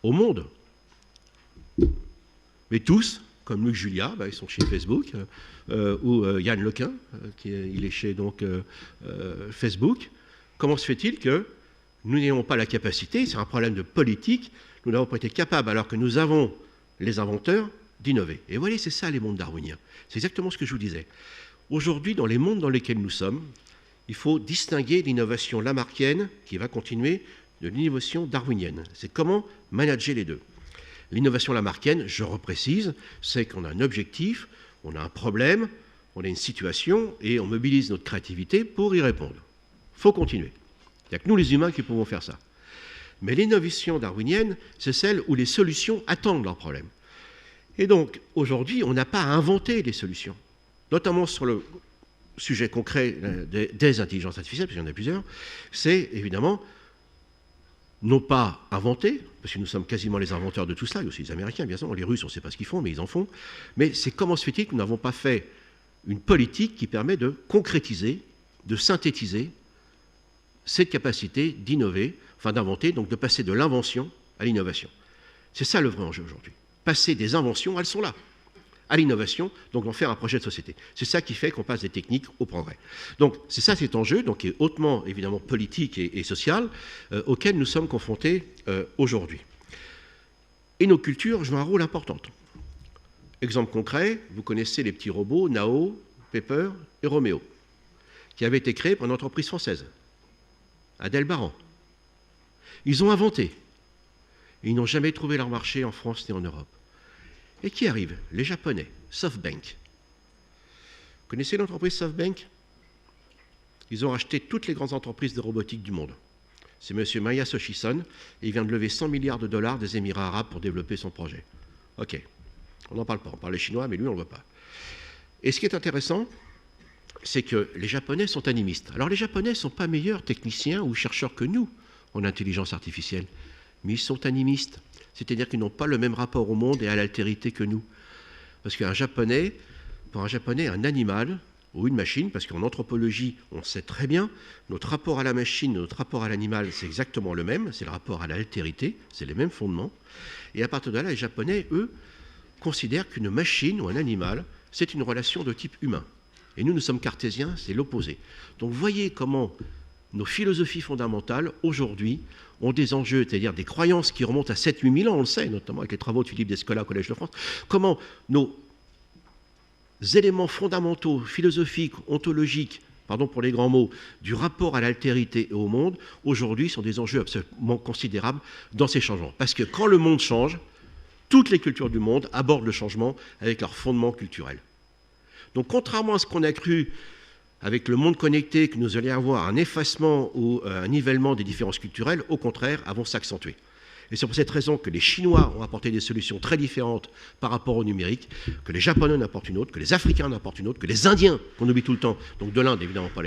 au monde. Mais tous, comme Luc Julia, ils sont chez Facebook, ou Yann Lequin, il est chez donc, Facebook. Comment se fait-il que nous n'ayons pas la capacité, c'est un problème de politique, nous n'avons pas été capables, alors que nous avons les inventeurs, d'innover. Et voilà, c'est ça les mondes darwiniens. C'est exactement ce que je vous disais. Aujourd'hui, dans les mondes dans lesquels nous sommes, il faut distinguer l'innovation lamarckienne, qui va continuer, de l'innovation darwinienne. C'est comment manager les deux. L'innovation lamarckienne, je reprécise, c'est qu'on a un objectif, On a un problème, on a une situation, et on mobilise notre créativité pour y répondre. Il faut continuer. Il n'y a que nous, les humains, qui pouvons faire ça. Mais l'innovation darwinienne, c'est celle où les solutions attendent leurs problèmes. Et donc, aujourd'hui, on n'a pas à inventer les solutions, notamment sur le sujet concret des intelligences artificielles, parce qu'il y en a plusieurs, c'est évidemment non pas inventer, parce que nous sommes quasiment les inventeurs de tout cela, il y a aussi les Américains, bien sûr, les Russes, on ne sait pas ce qu'ils font, mais ils en font, mais c'est comment se fait-il que nous n'avons pas fait une politique qui permet de concrétiser, de synthétiser cette capacité d'innover, enfin d'inventer, donc de passer de l'invention à l'innovation. C'est ça le vrai enjeu aujourd'hui. Passer des inventions, elles sont là, à l'innovation, donc en faire un projet de société. C'est ça qui fait qu'on passe des techniques au progrès. Donc c'est ça cet enjeu, donc, qui est hautement évidemment politique et social, auquel nous sommes confrontés aujourd'hui. Et nos cultures jouent un rôle important. Exemple concret, vous connaissez les petits robots Nao, Pepper et Roméo, qui avaient été créés par une entreprise française, Adèle Baran. Ils ont inventé, et ils n'ont jamais trouvé leur marché en France ni en Europe. Et qui arrive? Les Japonais, SoftBank. Vous connaissez l'entreprise SoftBank? Ils ont racheté toutes les grandes entreprises de robotique du monde. C'est M. Masayoshi Son, et il vient de lever 100 milliards de dollars des Émirats arabes pour développer son projet. Ok, on n'en parle pas, on parle des Chinois, mais lui, on ne le voit pas. Et ce qui est intéressant, c'est que les Japonais sont animistes. Alors les Japonais ne sont pas meilleurs techniciens ou chercheurs que nous en intelligence artificielle, mais ils sont animistes. C'est-à-dire qu'ils n'ont pas le même rapport au monde et à l'altérité que nous. Parce qu'un Japonais, pour un Japonais, un animal ou une machine, parce qu'en anthropologie, on sait très bien, notre rapport à la machine, notre rapport à l'animal, c'est exactement le même, c'est le rapport à l'altérité, c'est les mêmes fondements. Et à partir de là, les Japonais, eux, considèrent qu'une machine ou un animal, c'est une relation de type humain. Et nous, nous sommes cartésiens, c'est l'opposé. Donc voyez comment nos philosophies fondamentales, aujourd'hui, ont des enjeux, c'est-à-dire des croyances qui remontent à 7-8 000 ans, on le sait, notamment avec les travaux de Philippe Descola au Collège de France, comment nos éléments fondamentaux, philosophiques, ontologiques, pardon pour les grands mots, du rapport à l'altérité et au monde, aujourd'hui, sont des enjeux absolument considérables dans ces changements. Parce que quand le monde change, toutes les cultures du monde abordent le changement avec leurs fondements culturels. Donc, contrairement à ce qu'on a cru avec le monde connecté, que nous allions avoir un effacement ou un nivellement des différences culturelles, au contraire, elles vont s'accentuer. Et c'est pour cette raison que les Chinois ont apporté des solutions très différentes par rapport au numérique, que les Japonais en apportent une autre, que les Africains en apportent une autre, que les Indiens, qu'on oublie tout le temps, donc de l'Inde évidemment pas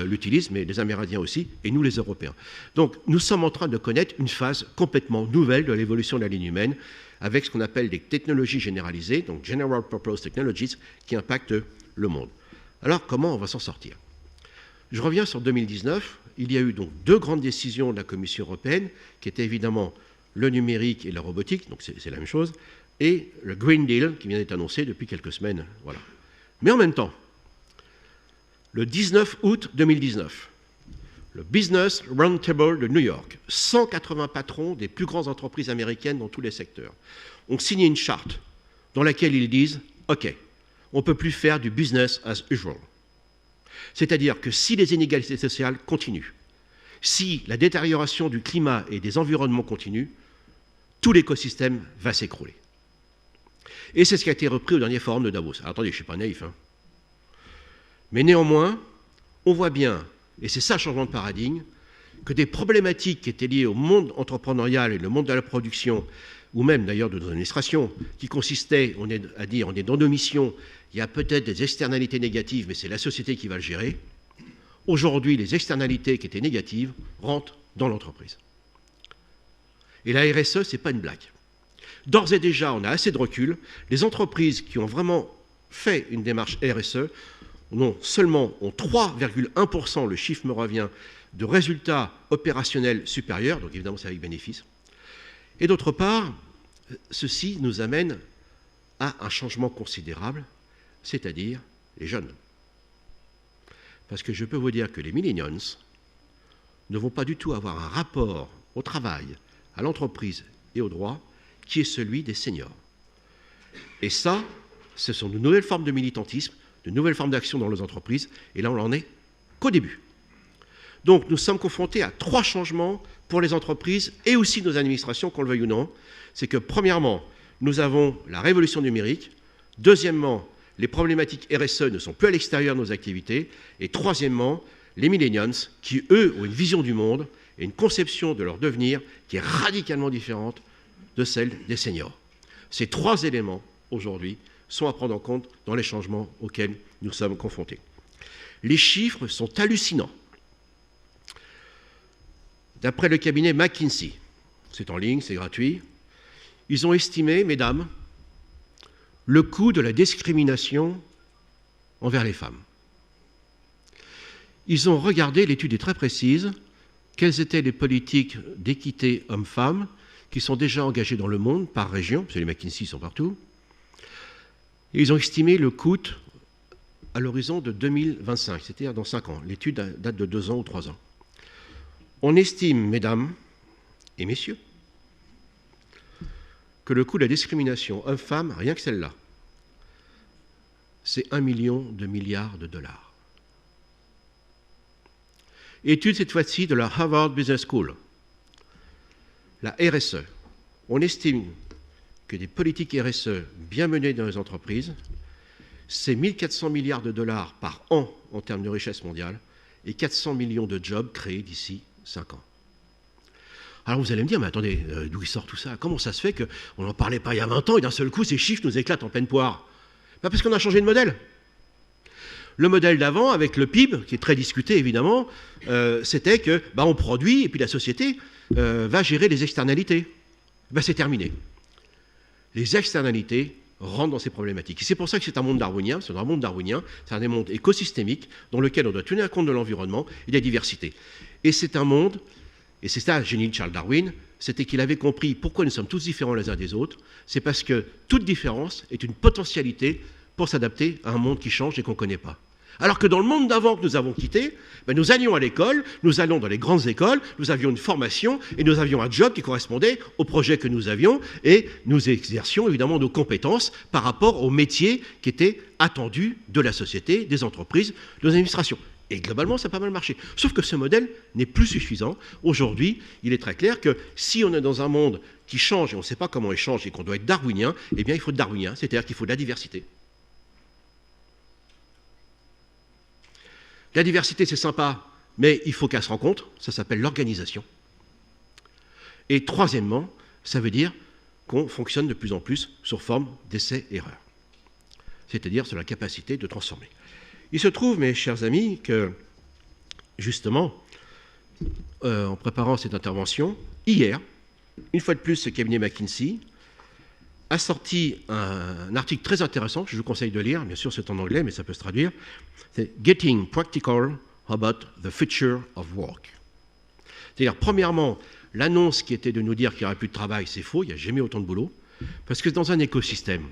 l'utilisent, mais les Amérindiens aussi, et nous les Européens. Donc nous sommes en train de connaître une phase complètement nouvelle de l'évolution de la ligne humaine, avec ce qu'on appelle des technologies généralisées, donc General Purpose Technologies, qui impactent le monde. Alors, comment on va s'en sortir? Je reviens sur 2019. Il y a eu donc 2 grandes décisions de la Commission européenne, qui étaient évidemment le numérique et la robotique, donc c'est la même chose, et le Green Deal, qui vient d'être annoncé depuis quelques semaines. Voilà. Mais en même temps, le 19 août 2019, le Business Roundtable de New York, 180 patrons des plus grandes entreprises américaines dans tous les secteurs, ont signé une charte dans laquelle ils disent « OK, on ne peut plus faire du business as usual ». C'est-à-dire que si les inégalités sociales continuent, si la détérioration du climat et des environnements continue, tout l'écosystème va s'écrouler. Et c'est ce qui a été repris au dernier forum de Davos. Alors attendez, je ne suis pas naïf. Mais néanmoins, on voit bien, et c'est ça le changement de paradigme, que des problématiques qui étaient liées au monde entrepreneurial et le monde de la production, ou même d'ailleurs de nos administrations, qui consistaient à dire on est dans nos missions, il y a peut-être des externalités négatives, mais c'est la société qui va le gérer. Aujourd'hui, les externalités qui étaient négatives rentrent dans l'entreprise. Et la RSE, ce n'est pas une blague. D'ores et déjà, on a assez de recul. Les entreprises qui ont vraiment fait une démarche RSE non seulement ont 3,1%, le chiffre me revient, de résultats opérationnels supérieurs, donc évidemment c'est avec bénéfice. Et d'autre part, ceci nous amène à un changement considérable, c'est-à-dire les jeunes. Parce que je peux vous dire que les millennials ne vont pas du tout avoir un rapport au travail, à l'entreprise et au droit qui est celui des seniors. Et ça, ce sont de nouvelles formes de militantisme, de nouvelles formes d'action dans les entreprises, et là on n'en est qu'au début. Donc nous sommes confrontés à 3 changements pour les entreprises et aussi nos administrations, qu'on le veuille ou non. C'est que premièrement, nous avons la révolution numérique, Deuxièmement, les problématiques RSE ne sont plus à l'extérieur de nos activités. Et troisièmement, les millennials, qui, eux, ont une vision du monde et une conception de leur devenir qui est radicalement différente de celle des seniors. Ces trois éléments, aujourd'hui, sont à prendre en compte dans les changements auxquels nous sommes confrontés. Les chiffres sont hallucinants. D'après le cabinet McKinsey, c'est en ligne, c'est gratuit, ils ont estimé, mesdames, le coût de la discrimination envers les femmes. Ils ont regardé, l'étude est très précise, quelles étaient les politiques d'équité hommes-femmes qui sont déjà engagées dans le monde par région, parce que les McKinsey sont partout, et ils ont estimé le coût à l'horizon de 2025, c'est-à-dire dans 5 ans. L'étude date de 2 ans ou 3 ans. On estime, mesdames et messieurs, que le coût de la discrimination homme-femme, rien que celle-là, c'est 1 million de milliards de dollars. Étude cette fois-ci de la Harvard Business School, la RSE. On estime que des politiques RSE bien menées dans les entreprises, c'est 1400 milliards de dollars par an en termes de richesse mondiale et 400 millions de jobs créés d'ici 5 ans. Alors vous allez me dire, mais attendez, d'où il sort tout ça? Comment ça se fait qu'on n'en parlait pas il y a 20 ans et d'un seul coup ces chiffres nous éclatent en pleine poire? Ben parce qu'on a changé de modèle. Le modèle d'avant, avec le PIB, qui est très discuté évidemment, c'était que on produit et puis la société va gérer les externalités. Ben, c'est terminé. Les externalités rentrent dans ces problématiques. Et c'est pour ça que c'est un monde darwinien, c'est un monde darwinien, c'est un monde écosystémique dans lequel on doit tenir compte de l'environnement et de la diversité. Et c'est un monde, et c'est ça le génie de Charles Darwin, c'était qu'il avait compris pourquoi nous sommes tous différents les uns des autres, c'est parce que toute différence est une potentialité pour s'adapter à un monde qui change et qu'on ne connaît pas. Alors que dans le monde d'avant que nous avons quitté, nous allions à l'école, nous allions dans les grandes écoles, nous avions une formation et nous avions un job qui correspondait au projet que nous avions et nous exercions évidemment nos compétences par rapport aux métiers qui étaient attendus de la société, des entreprises, de l'administration. Et globalement, ça a pas mal marché. Sauf que ce modèle n'est plus suffisant. Aujourd'hui, il est très clair que si on est dans un monde qui change et on ne sait pas comment il change et qu'on doit être darwinien, eh bien il faut être darwinien, c'est-à-dire qu'il faut de la diversité. La diversité, c'est sympa, mais il faut qu'elle se rencontre, ça s'appelle l'organisation. Et troisièmement, ça veut dire qu'on fonctionne de plus en plus sur forme d'essai-erreur, c'est-à-dire sur la capacité de transformer. Il se trouve, mes chers amis, que justement, en préparant cette intervention, hier, une fois de plus, ce cabinet McKinsey a sorti un article très intéressant, que je vous conseille de lire, bien sûr c'est en anglais, mais ça peut se traduire, c'est « Getting Practical About the Future of Work ». C'est-à-dire, premièrement, l'annonce qui était de nous dire qu'il n'y aurait plus de travail, c'est faux, il n'y a jamais autant de boulot, parce que dans un écosystème,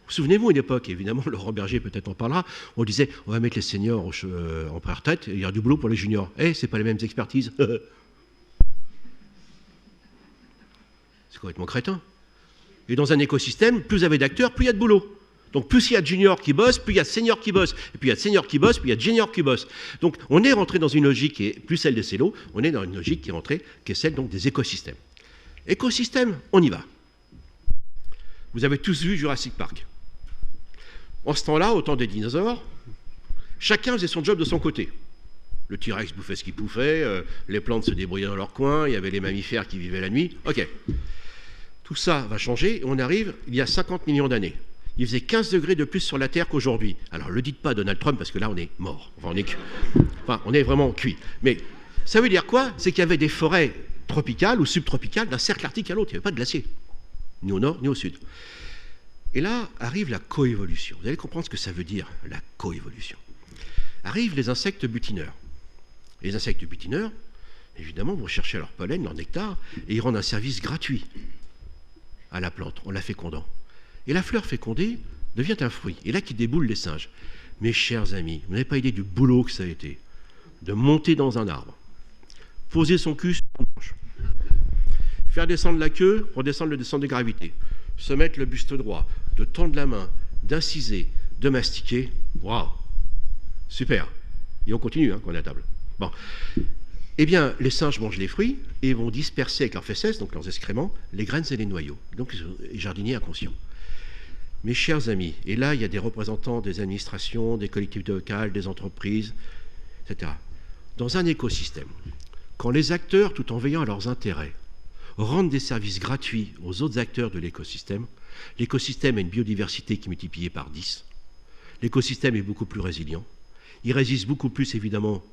souvenez-vous, à une époque, évidemment, Laurent Berger peut-être en parlera, on disait, on va mettre les seniors en pré-retraite, et il y aura du boulot pour les juniors. C'est pas les mêmes expertises. C'est complètement crétin. Et dans un écosystème, plus vous avez d'acteurs, plus il y a de boulot. Donc plus il y a de juniors qui bossent, plus il y a de seniors qui bossent. Et puis il y a de seniors qui bossent, puis il y a de juniors qui bossent. Donc on est rentré dans une logique qui est plus celle des silos, on est dans une logique qui est rentrée, qui est celle donc des écosystèmes. Écosystème, on y va. Vous avez tous vu Jurassic Park. En ce temps-là, au temps des dinosaures, chacun faisait son job de son côté. Le T-Rex bouffait ce qu'il bouffait, les plantes se débrouillaient dans leur coin, il y avait les mammifères qui vivaient la nuit. Ok. Tout ça va changer et on arrive il y a 50 millions d'années. Il faisait 15 degrés de plus sur la Terre qu'aujourd'hui. Alors, ne le dites pas à Donald Trump parce que là, on est mort. Enfin, on est vraiment cuit. Mais ça veut dire quoi? C'est qu'il y avait des forêts tropicales ou subtropicales d'un cercle arctique à l'autre. Il n'y avait pas de glacier, ni au nord, ni au sud. Et là, arrive la coévolution. Vous allez comprendre ce que ça veut dire, la coévolution. Arrivent les insectes butineurs. Les insectes butineurs, évidemment, vont chercher leur pollen, leur nectar, et ils rendent un service gratuit à la plante, en la fécondant. Et la fleur fécondée devient un fruit. Et là qui déboulent les singes. Mes chers amis, vous n'avez pas idée du boulot que ça a été de monter dans un arbre, poser son cul sur une branche, faire descendre la queue pour descendre le centre de gravité, se mettre le buste droit, de tendre la main, d'inciser, de mastiquer. Waouh, super. Et on continue quand on est à table. Bon. Eh bien, les singes mangent les fruits et vont disperser avec leurs fesses, donc leurs excréments, les graines et les noyaux. Donc, les jardiniers inconscients. Mes chers amis, et là, il y a des représentants des administrations, des collectivités locales, des entreprises, etc. Dans un écosystème, quand les acteurs, tout en veillant à leurs intérêts, rendent des services gratuits aux autres acteurs de l'écosystème a une biodiversité qui est multipliée par 10. L'écosystème est beaucoup plus résilient. Il résiste beaucoup plus, évidemment,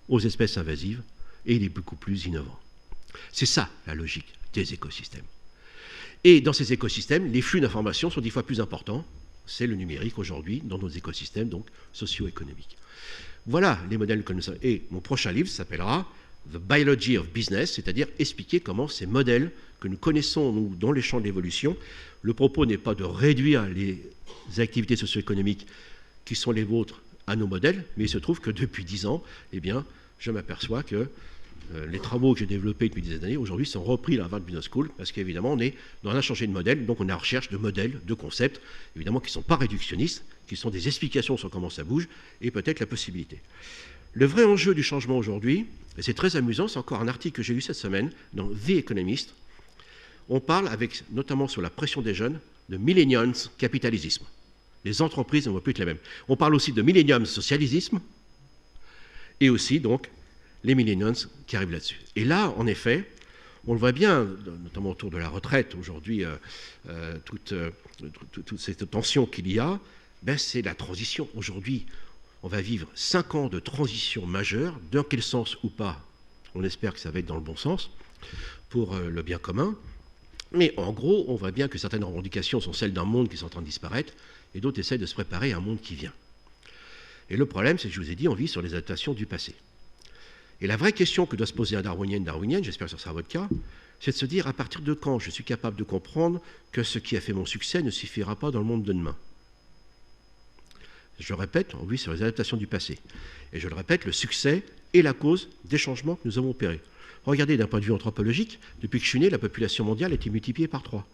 aux espèces invasives et il est beaucoup plus innovant. C'est ça, la logique des écosystèmes. Et dans ces écosystèmes, les flux d'informations sont 10 fois plus importants. C'est le numérique aujourd'hui dans nos écosystèmes, donc socio-économiques. Voilà les modèles que nous avons. Et mon prochain livre s'appellera The Biology of Business, c'est-à-dire expliquer comment ces modèles que nous connaissons nous, dans les champs de l'évolution, le propos n'est pas de réduire les activités socio-économiques qui sont les vôtres à nos modèles, mais il se trouve que depuis 10 ans, eh bien, je m'aperçois que les travaux que j'ai développés depuis des années, aujourd'hui, sont repris à la Harvard Business School, parce qu'évidemment, on a changé de modèle, donc on est en recherche de modèles, de concepts, évidemment, qui ne sont pas réductionnistes, qui sont des explications sur comment ça bouge, et peut-être la possibilité. Le vrai enjeu du changement aujourd'hui, et c'est très amusant, c'est encore un article que j'ai lu cette semaine dans The Economist, on parle, avec, notamment sur la pression des jeunes, de millennium capitalisme. Les entreprises ne voient plus que les mêmes. On parle aussi de millennium socialisme, et aussi, donc, les millennials qui arrivent là-dessus. Et là, en effet, on le voit bien, notamment autour de la retraite, aujourd'hui, toute cette tension qu'il y a, ben, c'est la transition. Aujourd'hui, on va vivre 5 ans de transition majeure, dans quel sens ou pas, on espère que ça va être dans le bon sens, pour le bien commun. Mais en gros, on voit bien que certaines revendications sont celles d'un monde qui est en train de disparaître, et d'autres essaient de se préparer à un monde qui vient. Et le problème, c'est que je vous ai dit, on vit sur les adaptations du passé. Et la vraie question que doit se poser un darwinien, j'espère que ce sera votre cas, c'est de se dire à partir de quand je suis capable de comprendre que ce qui a fait mon succès ne suffira pas dans le monde de demain. Je le répète, on vit sur les adaptations du passé. Et je le répète, le succès est la cause des changements que nous avons opérés. Regardez, d'un point de vue anthropologique, depuis que je suis né, la population mondiale a été multipliée par 3.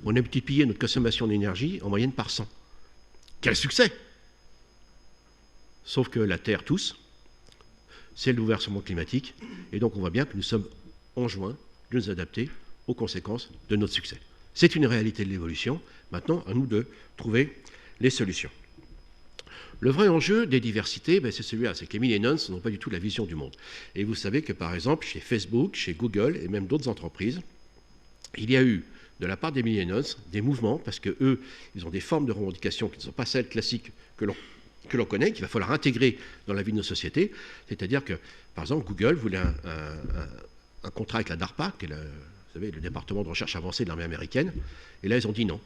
On a multiplié notre consommation d'énergie en moyenne par 100. Quel succès! Sauf que la Terre tousse, c'est le bouleversement climatique, et donc on voit bien que nous sommes enjoints de nous adapter aux conséquences de notre succès. C'est une réalité de l'évolution. Maintenant, à nous de trouver les solutions. Le vrai enjeu des diversités, ben c'est celui-là, c'est que les millennials n'ont pas du tout la vision du monde. Et vous savez que, par exemple, chez Facebook, chez Google et même d'autres entreprises, il y a eu, de la part des millennials, des mouvements, parce qu'eux, ils ont des formes de revendication qui ne sont pas celles classiques que l'on connaît, qu'il va falloir intégrer dans la vie de nos sociétés. C'est-à-dire que, par exemple, Google voulait un contrat avec la DARPA, qui est vous savez, le département de recherche avancée de l'armée américaine, et là, ils ont dit non.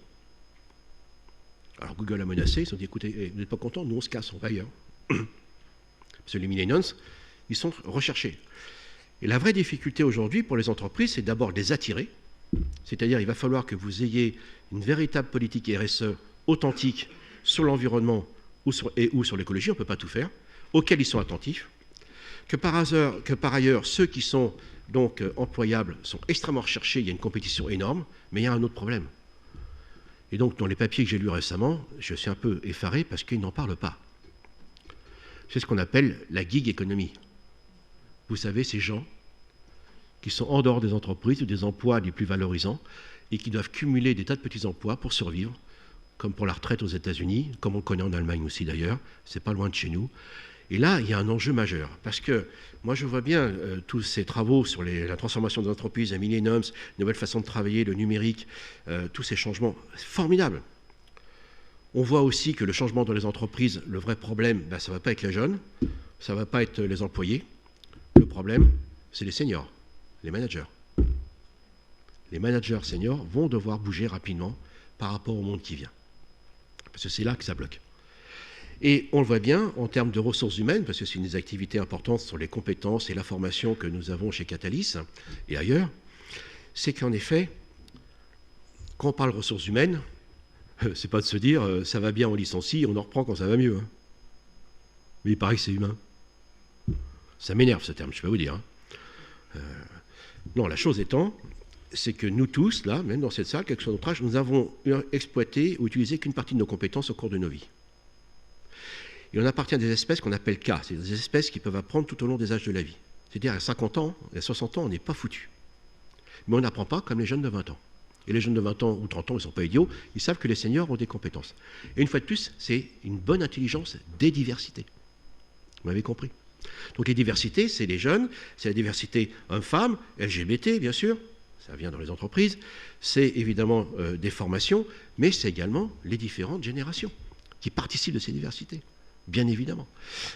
Alors Google a menacé, ils ont dit, écoutez, vous n'êtes pas contents, nous on se casse, on va ailleurs. Parce que les millennials, ils sont recherchés. Et la vraie difficulté aujourd'hui pour les entreprises, c'est d'abord de les attirer, c'est-à-dire il va falloir que vous ayez une véritable politique RSE authentique sur l'environnement ou sur l'écologie, on ne peut pas tout faire, auxquels ils sont attentifs, que par ailleurs, ceux qui sont donc employables sont extrêmement recherchés, il y a une compétition énorme, mais il y a un autre problème. Et donc, dans les papiers que j'ai lus récemment, je suis un peu effaré parce qu'ils n'en parlent pas. C'est ce qu'on appelle la gig economy. Vous savez, ces gens qui sont en dehors des entreprises ou des emplois les plus valorisants et qui doivent cumuler des tas de petits emplois pour survivre, comme pour la retraite aux États-Unis, comme on le connaît en Allemagne aussi d'ailleurs, c'est pas loin de chez nous. Et là, il y a un enjeu majeur, parce que moi je vois bien tous ces travaux sur la transformation des entreprises, la millenniums, nouvelle façon de travailler, le numérique, tous ces changements, c'est formidable. On voit aussi que le changement dans les entreprises, le vrai problème, ben, ça ne va pas être les jeunes, ça ne va pas être les employés. Le problème, c'est les seniors, les managers. Les managers seniors vont devoir bouger rapidement par rapport au monde qui vient. Parce que c'est là que ça bloque. Et on le voit bien en termes de ressources humaines, parce que c'est une des activités importantes sur les compétences et la formation que nous avons chez Catalyst et ailleurs, c'est qu'en effet, quand on parle ressources humaines, c'est pas de se dire ça va bien, on licencie, on en reprend quand ça va mieux. Hein. Mais il paraît que c'est humain. Ça m'énerve ce terme, je peux vous dire. Hein. Non, la chose étant, c'est que nous tous, là, même dans cette salle, quel que soit notre âge, nous avons exploité ou utilisé qu'une partie de nos compétences au cours de nos vies. Et on appartient à des espèces qu'on appelle K, c'est des espèces qui peuvent apprendre tout au long des âges de la vie. C'est-à-dire à 50 ans, à 60 ans, on n'est pas foutu. Mais on n'apprend pas comme les jeunes de 20 ans. Et les jeunes de 20 ans ou 30 ans, ils ne sont pas idiots, ils savent que les seniors ont des compétences. Et une fois de plus, c'est une bonne intelligence des diversités. Vous m'avez compris? Donc les diversités, c'est les jeunes, c'est la diversité hommes-femmes, LGBT bien sûr, ça vient dans les entreprises, c'est évidemment des formations, mais c'est également les différentes générations qui participent de ces diversités, bien évidemment.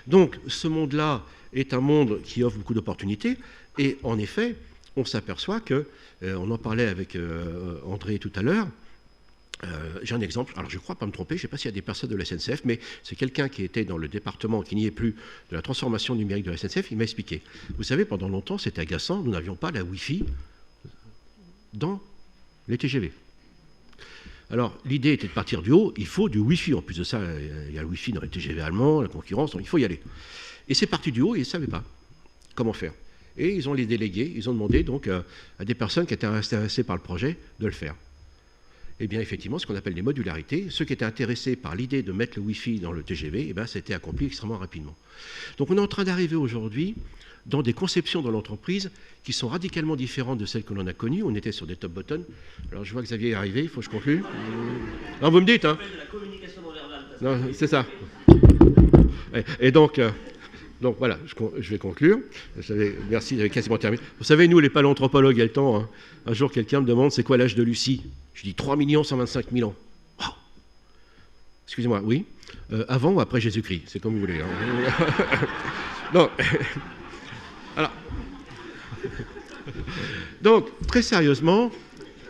Donc ce monde-là est un monde qui offre beaucoup d'opportunités, et en effet, on s'aperçoit que, on en parlait avec André tout à l'heure, j'ai un exemple, alors je ne crois pas me tromper, je ne sais pas s'il y a des personnes de la SNCF, mais c'est quelqu'un qui était dans le département, qui n'y est plus, de la transformation numérique de la SNCF, il m'a expliqué. Vous savez, pendant longtemps, c'était agaçant, nous n'avions pas la Wi-Fi dans les TGV. Alors, l'idée était de partir du haut, il faut du Wi-Fi. En plus de ça, il y a le Wi-Fi dans les TGV allemands, la concurrence, donc il faut y aller. Et c'est parti du haut, et ils ne savaient pas comment faire. Et ils ont les délégués, ils ont demandé donc à des personnes qui étaient intéressées par le projet de le faire. Eh bien, effectivement, ce qu'on appelle les modularités, ceux qui étaient intéressés par l'idée de mettre le Wi-Fi dans le TGV, eh bien, ça a été accompli extrêmement rapidement. Donc, on est en train d'arriver aujourd'hui dans des conceptions dans l'entreprise qui sont radicalement différentes de celles que l'on a connues. On était sur des top-bottom. Alors, je vois que Xavier est arrivé, il faut que je conclue. Non, vous me dites, hein. La communication non verbale. Non, c'est ça. Et donc voilà, je vais conclure. Merci, j'avais quasiment terminé. Vous savez, nous, les paléanthropologues, il y a le temps, hein, un jour, quelqu'un me demande c'est quoi l'âge de Lucie. Je dis 3 125 000 ans. Wow. Excusez-moi, oui. Avant ou après Jésus-Christ, c'est comme vous voulez. Hein. Non. Alors. Donc, très sérieusement,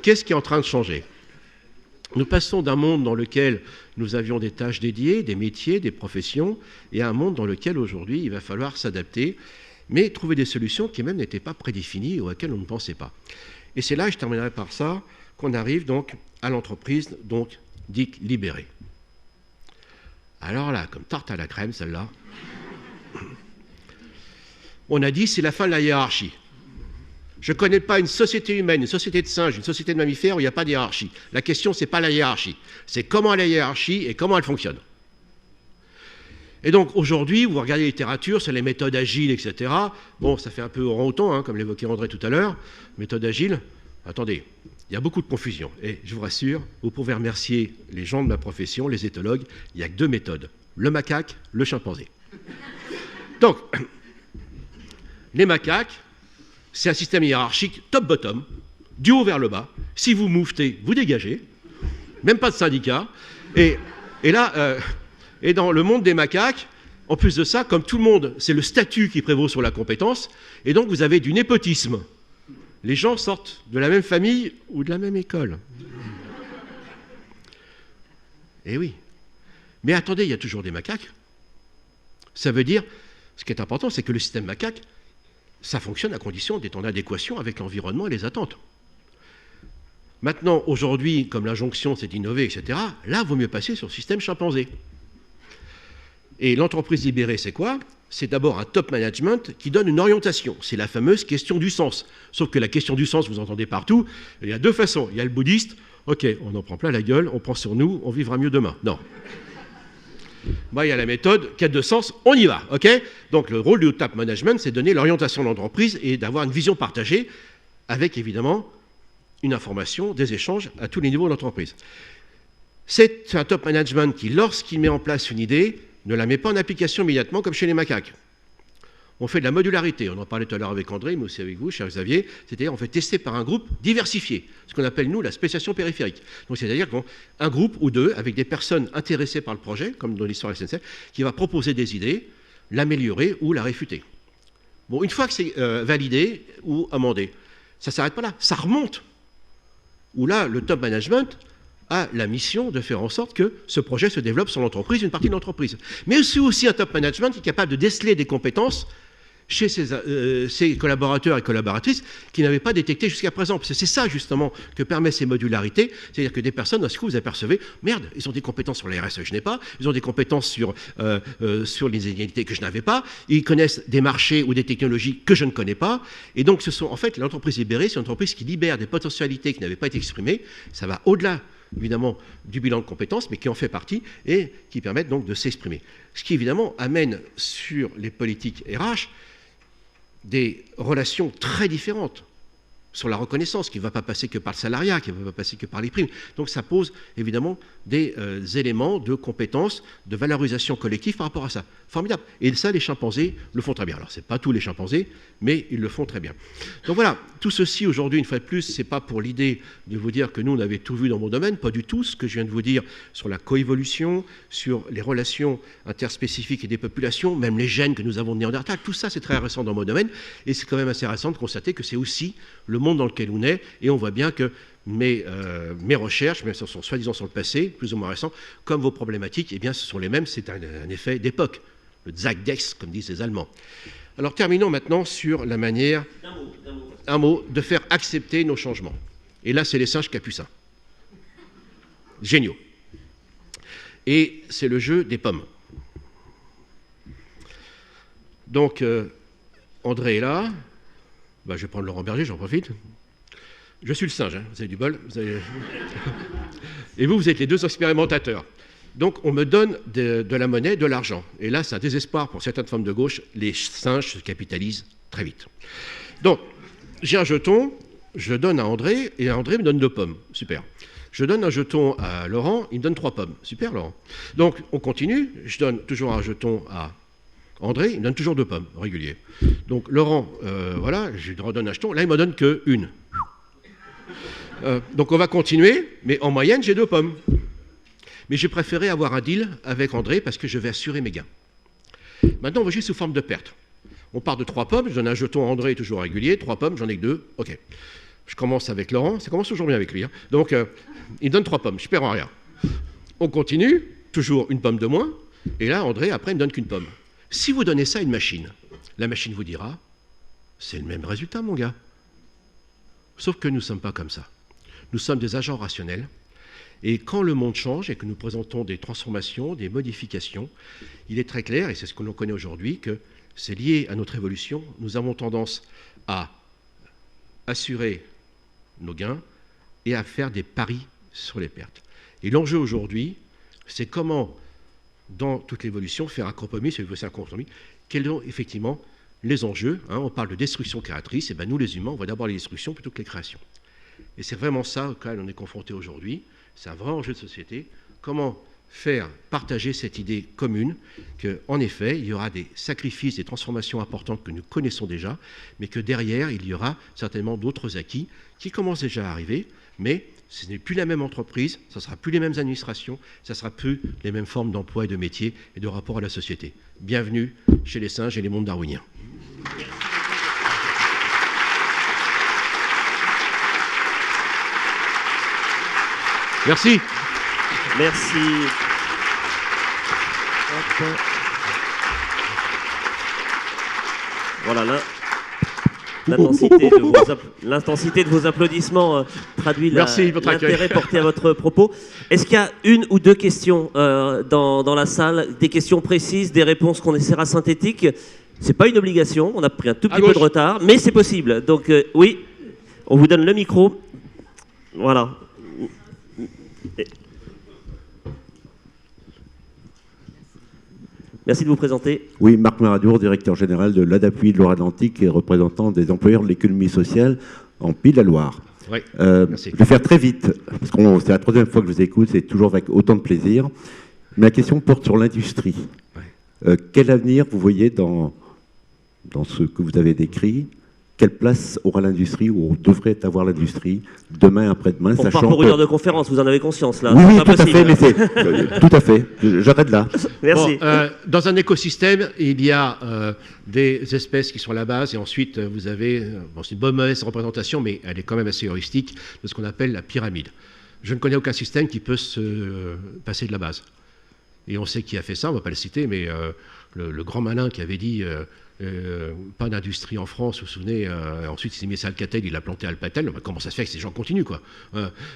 qu'est-ce qui est en train de changer? Nous passons d'un monde dans lequel nous avions des tâches dédiées, des métiers, des professions, et à un monde dans lequel aujourd'hui il va falloir s'adapter, mais trouver des solutions qui même n'étaient pas prédéfinies ou auxquelles on ne pensait pas. Et c'est là, et je terminerai par ça, qu'on arrive donc à l'entreprise, donc dite libérée. Alors là, comme tarte à la crème, celle-là, on a dit c'est la fin de la hiérarchie. Je ne connais pas une société humaine, une société de singes, une société de mammifères où il n'y a pas de hiérarchie. La question, ce n'est pas la hiérarchie, c'est comment la hiérarchie et comment elle fonctionne. Et donc aujourd'hui, vous regardez la littérature sur les méthodes agiles, etc. Bon, ça fait un peu orang-outan, hein, comme l'évoquait André tout à l'heure. Méthode agile, attendez, il y a beaucoup de confusion. Et je vous rassure, vous pouvez remercier les gens de ma profession, les éthologues, il n'y a que 2 méthodes, le macaque, le chimpanzé. Donc, les macaques, c'est un système hiérarchique top-bottom, du haut vers le bas. Si vous mouvetez, vous dégagez. Même pas de syndicat. Et là, et dans le monde des macaques, en plus de ça, comme tout le monde, c'est le statut qui prévaut sur la compétence. Et donc, vous avez du népotisme. Les gens sortent de la même famille ou de la même école. Eh oui. Mais attendez, il y a toujours des macaques. Ça veut dire, ce qui est important, c'est que le système macaque, ça fonctionne à condition d'être en adéquation avec l'environnement et les attentes. Maintenant, aujourd'hui, comme l'injonction c'est d'innover, etc., là, il vaut mieux passer sur le système chimpanzé. Et l'entreprise libérée, c'est quoi? C'est d'abord un top management qui donne une orientation. C'est la fameuse question du sens. Sauf que la question du sens, vous entendez partout, il y a 2 façons. Il y a le bouddhiste, ok, on en prend plein la gueule, on prend sur nous, on vivra mieux demain. Non. Bah, il y a la méthode quête de sens, on y va, ok? Donc le rôle du top management, c'est de donner l'orientation de l'entreprise et d'avoir une vision partagée avec évidemment une information, des échanges à tous les niveaux de l'entreprise. C'est un top management qui, lorsqu'il met en place une idée, ne la met pas en application immédiatement comme chez les macaques. On fait de la modularité, on en parlait tout à l'heure avec André, mais aussi avec vous, cher Xavier, c'est-à-dire on fait tester par un groupe diversifié, ce qu'on appelle nous la spéciation périphérique. Donc c'est-à-dire qu'un groupe ou 2, avec des personnes intéressées par le projet, comme dans l'histoire de la SNCF, qui va proposer des idées, l'améliorer ou la réfuter. Bon, une fois que c'est validé ou amendé, ça ne s'arrête pas là, ça remonte. Où là, le top management a la mission de faire en sorte que ce projet se développe sur l'entreprise, une partie de l'entreprise. Mais c'est aussi un top management qui est capable de déceler des compétences chez ses collaborateurs et collaboratrices qui n'avaient pas détecté jusqu'à présent. Parce que c'est ça, justement, que permet ces modularités. C'est-à-dire que des personnes, d'un coup, vous apercevez, merde, ils ont des compétences sur la RSE que je n'ai pas, ils ont des compétences sur les inégalités que je n'avais pas, ils connaissent des marchés ou des technologies que je ne connais pas. Et donc, ce sont, en fait, l'entreprise libérée, c'est une entreprise qui libère des potentialités qui n'avaient pas été exprimées. Ça va au-delà, évidemment, du bilan de compétences, mais qui en fait partie et qui permettent donc de s'exprimer. Ce qui, évidemment, amène sur les politiques RH des relations très différentes sur la reconnaissance, qui ne va pas passer que par le salariat, qui ne va pas passer que par les primes. Donc ça pose évidemment des éléments de compétences, de valorisation collective par rapport à ça. Formidable. Et ça, les chimpanzés le font très bien. Alors, ce n'est pas tous les chimpanzés, mais ils le font très bien. Donc voilà, tout ceci aujourd'hui, une fois de plus, ce n'est pas pour l'idée de vous dire que nous, on avait tout vu dans mon domaine, pas du tout. Ce que je viens de vous dire sur la coévolution, sur les relations interspécifiques et des populations, même les gènes que nous avons de Néandertal, tout ça, c'est très récent dans mon domaine. Et c'est quand même assez récent de constater que c'est aussi le monde dans lequel on est. Et on voit bien que mes recherches, même si elles sont soi-disant sur le passé, plus ou moins récents, comme vos problématiques, eh bien, ce sont les mêmes. C'est un effet d'époque. Le Zeitgeist, comme disent les Allemands. Alors terminons maintenant sur la manière, un mot, de faire accepter nos changements. Et là, c'est les singes capucins. Géniaux. Et c'est le jeu des pommes. Donc, André est là. Je vais prendre Laurent Berger, j'en profite. Je suis le singe, hein. Vous avez du bol. Et vous êtes les deux expérimentateurs. Donc, on me donne de la monnaie, de l'argent. Et là, c'est un désespoir pour certaines femmes de gauche. Les singes se capitalisent très vite. Donc, j'ai un jeton, je donne à André, et André me donne 2 pommes. Super. Je donne un jeton à Laurent, il me donne 3 pommes. Super, Laurent. Donc, on continue. Je donne toujours un jeton à André, il me donne toujours 2 pommes, régulier. Donc, Laurent, voilà, je lui redonne un jeton. Là, il ne me donne qu'une. Donc, on va continuer, mais en moyenne, j'ai 2 pommes. Mais j'ai préféré avoir un deal avec André parce que je vais assurer mes gains. Maintenant, on va jouer sous forme de perte. On part de 3 pommes, je donne un jeton à André, toujours régulier, 3 pommes, j'en ai que 2, ok. Je commence avec Laurent, ça commence toujours bien avec lui. Hein. Donc, il donne 3 pommes, je perds en rien. On continue, toujours une pomme de moins, et là, André, après, il ne donne qu'une pomme. Si vous donnez ça à une machine, la machine vous dira, c'est le même résultat, mon gars. Sauf que nous ne sommes pas comme ça. Nous sommes des agents rationnels. Et quand le monde change et que nous présentons des transformations, des modifications, il est très clair, et c'est ce que l'on connaît aujourd'hui, que c'est lié à notre évolution. Nous avons tendance à assurer nos gains et à faire des paris sur les pertes. Et l'enjeu aujourd'hui, c'est comment, dans toute l'évolution, faire un compromis, c'est un compromis, quels sont effectivement les enjeux. Hein, on parle de destruction créatrice, et bien nous les humains, on voit d'abord les destructions plutôt que les créations. Et c'est vraiment ça auquel on est confronté aujourd'hui. C'est un vrai enjeu de société. Comment faire partager cette idée commune qu'en effet, il y aura des sacrifices, des transformations importantes que nous connaissons déjà, mais que derrière, il y aura certainement d'autres acquis qui commencent déjà à arriver, mais ce n'est plus la même entreprise, ce ne sera plus les mêmes administrations, ce ne sera plus les mêmes formes d'emploi et de métiers et de rapport à la société. Bienvenue chez les singes et les mondes darwiniens. Merci. Merci. Voilà, l'intensité de vos applaudissements traduit l'intérêt porté à votre propos. Est-ce qu'il y a 1 ou 2 questions dans la salle, des questions précises, des réponses qu'on essaiera synthétiques? C'est pas une obligation, on a pris un tout petit peu de retard, mais c'est possible. Donc oui, on vous donne le micro. Voilà. Merci de vous présenter. Oui, Marc Maradour, directeur général de l'ADAPUI de Loire-Atlantique et représentant des employeurs de l'économie sociale en Pays de la Loire. Oui, merci. Je vais faire très vite, parce que c'est la 3e fois que je vous écoute, c'est toujours avec autant de plaisir. Ma question porte sur l'industrie. Ouais. Quel avenir vous voyez dans ce que vous avez décrit? Quelle place aura l'industrie, ou devrait avoir l'industrie, demain, après-demain, sachant que... On part pour 1 heure de conférence, vous en avez conscience, là? Oui, tout à fait, mais c'est... tout à fait, j'arrête là. Merci. Bon, dans un écosystème, il y a des espèces qui sont à la base, et ensuite, vous avez... Bon, c'est une bonne mauvaise représentation, mais elle est quand même assez heuristique, de ce qu'on appelle la pyramide. Je ne connais aucun système qui peut se passer de la base. Et on sait qui a fait ça, on ne va pas le citer, mais le grand malin qui avait dit... pas d'industrie en France, vous vous souvenez, ensuite il s'est mis à Alcatel, il a planté Alpatel, comment ça se fait que ces gens continuent, quoi.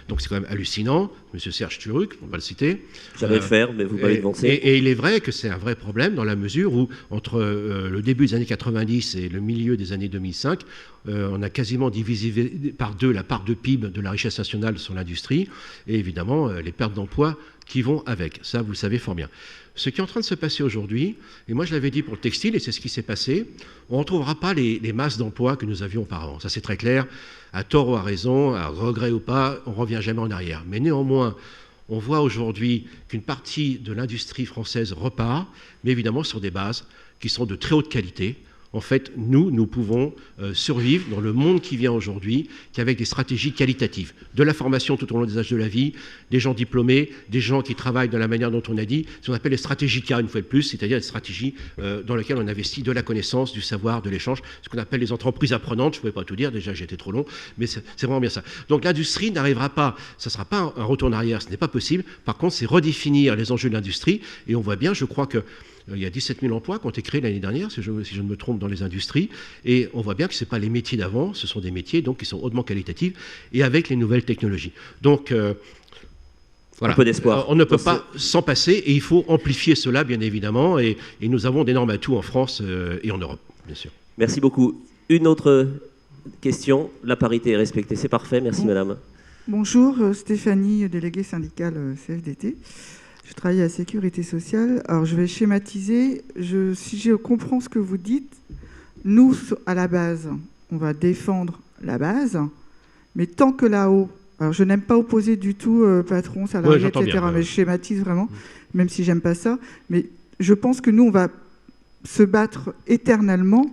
Donc c'est quand même hallucinant, monsieur Serge Turuc, on va le citer. J'allais le faire, mais vous m'avez devancé. Et il est vrai que c'est un vrai problème dans la mesure où, entre le début des années 90 et le milieu des années 2005, on a quasiment divisé par 2 la part de PIB de la richesse nationale sur l'industrie, et évidemment les pertes d'emplois qui vont avec. Ça, vous le savez fort bien. Ce qui est en train de se passer aujourd'hui, et moi je l'avais dit pour le textile, et c'est ce qui s'est passé, on ne retrouvera pas les masses d'emplois que nous avions auparavant. Ça c'est très clair, à tort ou à raison, à regret ou pas, on ne revient jamais en arrière. Mais néanmoins, on voit aujourd'hui qu'une partie de l'industrie française repart, mais évidemment sur des bases qui sont de très haute qualité. En fait, nous pouvons survivre dans le monde qui vient aujourd'hui qu'avec des stratégies qualitatives, de la formation tout au long des âges de la vie, des gens diplômés, des gens qui travaillent de la manière dont on a dit, ce qu'on appelle les stratégies K une fois de plus, c'est-à-dire des stratégies dans lesquelles on investit de la connaissance, du savoir, de l'échange, ce qu'on appelle les entreprises apprenantes. Je ne pouvais pas tout dire, déjà j'ai été trop long, mais c'est vraiment bien ça. Donc l'industrie n'arrivera pas, ça ne sera pas un retour en arrière, ce n'est pas possible. Par contre, c'est redéfinir les enjeux de l'industrie, et on voit bien, je crois que il y a 17 000 emplois qui ont été créés l'année dernière, si je ne me trompe, dans les industries. Et on voit bien que ce n'est pas les métiers d'avant, ce sont des métiers donc, qui sont hautement qualitatifs et avec les nouvelles technologies. Donc, voilà. Un peu d'espoir. On ne peut pas s'en passer et il faut amplifier cela, bien évidemment. Et nous avons d'énormes atouts en France et en Europe, bien sûr. Merci beaucoup. Une autre question. La parité est respectée. C'est parfait. Merci, madame. Bonjour, Stéphanie, déléguée syndicale CFDT. Je travaille à la Sécurité sociale. Alors, je vais schématiser. Si je comprends ce que vous dites, nous, à la base, on va défendre la base, mais tant que là-haut, alors je n'aime pas opposer du tout patron, salarié, etc., bien, mais je schématise vraiment, même si j'aime pas ça. Mais je pense que nous, on va se battre éternellement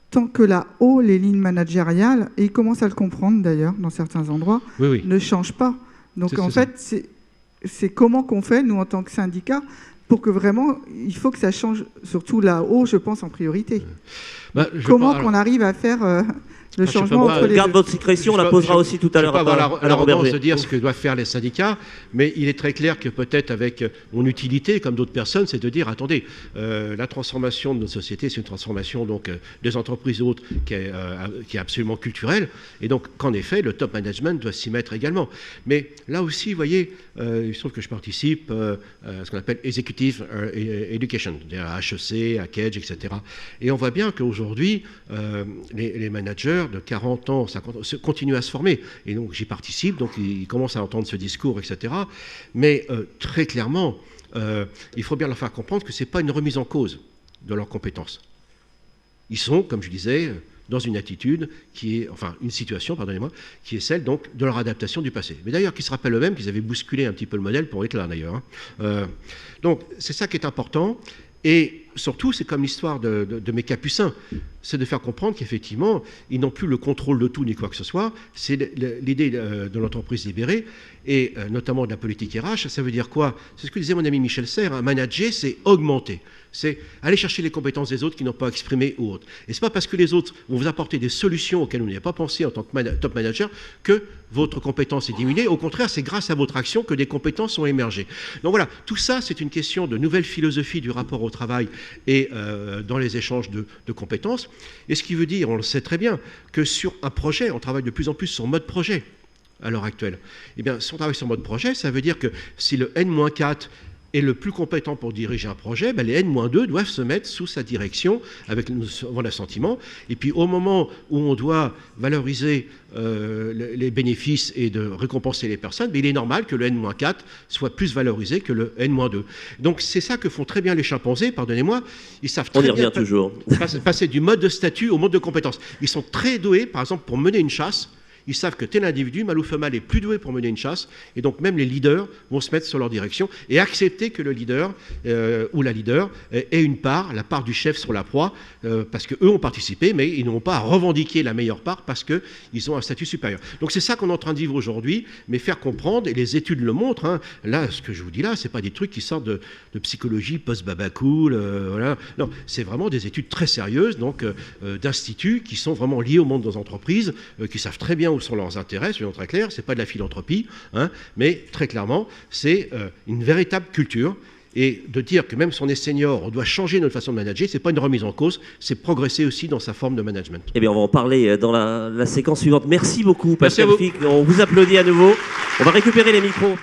tant que là-haut, les lignes managériales, et ils commencent à le comprendre d'ailleurs, dans certains endroits, ne changent pas. Donc en fait, c'est comment qu'on fait, nous, en tant que syndicat, pour que vraiment, il faut que ça change, surtout là-haut, je pense, en priorité. Comment qu'on arrive à faire le changement entre les deux. Garde votre discrétion, on la posera aussi tout à l'heure. Je ne peux pas avoir l'arrogance de dire ce que doivent faire les syndicats, mais il est très clair que peut-être avec mon utilité, comme d'autres personnes, c'est de dire, attendez, la transformation de notre société, c'est une transformation donc, des entreprises autres qui est absolument culturelle, et donc qu'en effet, le top management doit s'y mettre également. Mais là aussi, vous voyez, il se trouve que je participe à ce qu'on appelle Executive Education, c'est-à-dire à HEC, à Cage, etc. Et on voit bien qu'aujourd'hui, les managers de 40 ans, 50 ans, continuent à se former. Et donc j'y participe, donc ils commencent à entendre ce discours, etc. Mais très clairement, il faut bien leur faire comprendre que ce n'est pas une remise en cause de leurs compétences. Ils sont, comme je disais, dans une attitude qui est, enfin une situation, pardonnez-moi, qui est celle donc de leur adaptation du passé. Mais d'ailleurs, qui se rappellent eux-mêmes qu'ils avaient bousculé un petit peu le modèle pour être là d'ailleurs. Donc c'est ça qui est important. Et surtout, c'est comme l'histoire de mes capucins, c'est de faire comprendre qu'effectivement, ils n'ont plus le contrôle de tout ni quoi que ce soit. C'est l'idée de l'entreprise libérée, et notamment de la politique RH. Ça veut dire quoi? C'est ce que disait mon ami Michel Serres, hein, manager, c'est augmenter. C'est aller chercher les compétences des autres qui n'ont pas exprimé ou autres. Et ce n'est pas parce que les autres vont vous apporter des solutions auxquelles vous n'avez pas pensé en tant que top manager que votre compétence est diminuée. Au contraire, c'est grâce à votre action que des compétences ont émergé. Donc voilà, tout ça, c'est une question de nouvelle philosophie du rapport au travail et dans les échanges de compétences. Et ce qui veut dire, on le sait très bien, que sur un projet, on travaille de plus en plus sur mode projet à l'heure actuelle. Eh bien, si on travaille sur mode projet, ça veut dire que si le N-4 est le plus compétent pour diriger un projet, ben les N-2 doivent se mettre sous sa direction avec mon assentiment. Et puis au moment où on doit valoriser les bénéfices et de récompenser les personnes, ben il est normal que le N-4 soit plus valorisé que le N-2. Donc c'est ça que font très bien les chimpanzés, pardonnez-moi. Ils savent très bien passer du mode de statut au mode de compétence. Ils sont très doués, par exemple, pour mener une chasse. Ils savent que tel individu, mâle ou femelle, est plus doué pour mener une chasse, et donc même les leaders vont se mettre sur leur direction et accepter que le leader ou la leader ait une part, la part du chef sur la proie, parce qu'eux ont participé, mais ils n'ont pas à revendiquer la meilleure part parce qu'ils ont un statut supérieur. Donc c'est ça qu'on est en train de vivre aujourd'hui, mais faire comprendre, et les études le montrent, hein, là, ce que je vous dis là, c'est pas des trucs qui sortent de psychologie post-babacool, voilà. Non, c'est vraiment des études très sérieuses, donc d'instituts qui sont vraiment liés au monde des entreprises, qui savent très bien où sont leurs intérêts, soyons très clairs, c'est pas de la philanthropie, hein, mais très clairement, c'est une véritable culture. Et de dire que même si on est senior, on doit changer notre façon de manager, c'est pas une remise en cause, c'est progresser aussi dans sa forme de management. Eh bien, on va en parler dans la séquence suivante. Merci beaucoup, Pascal Fick. On vous applaudit à nouveau. On va récupérer les micros.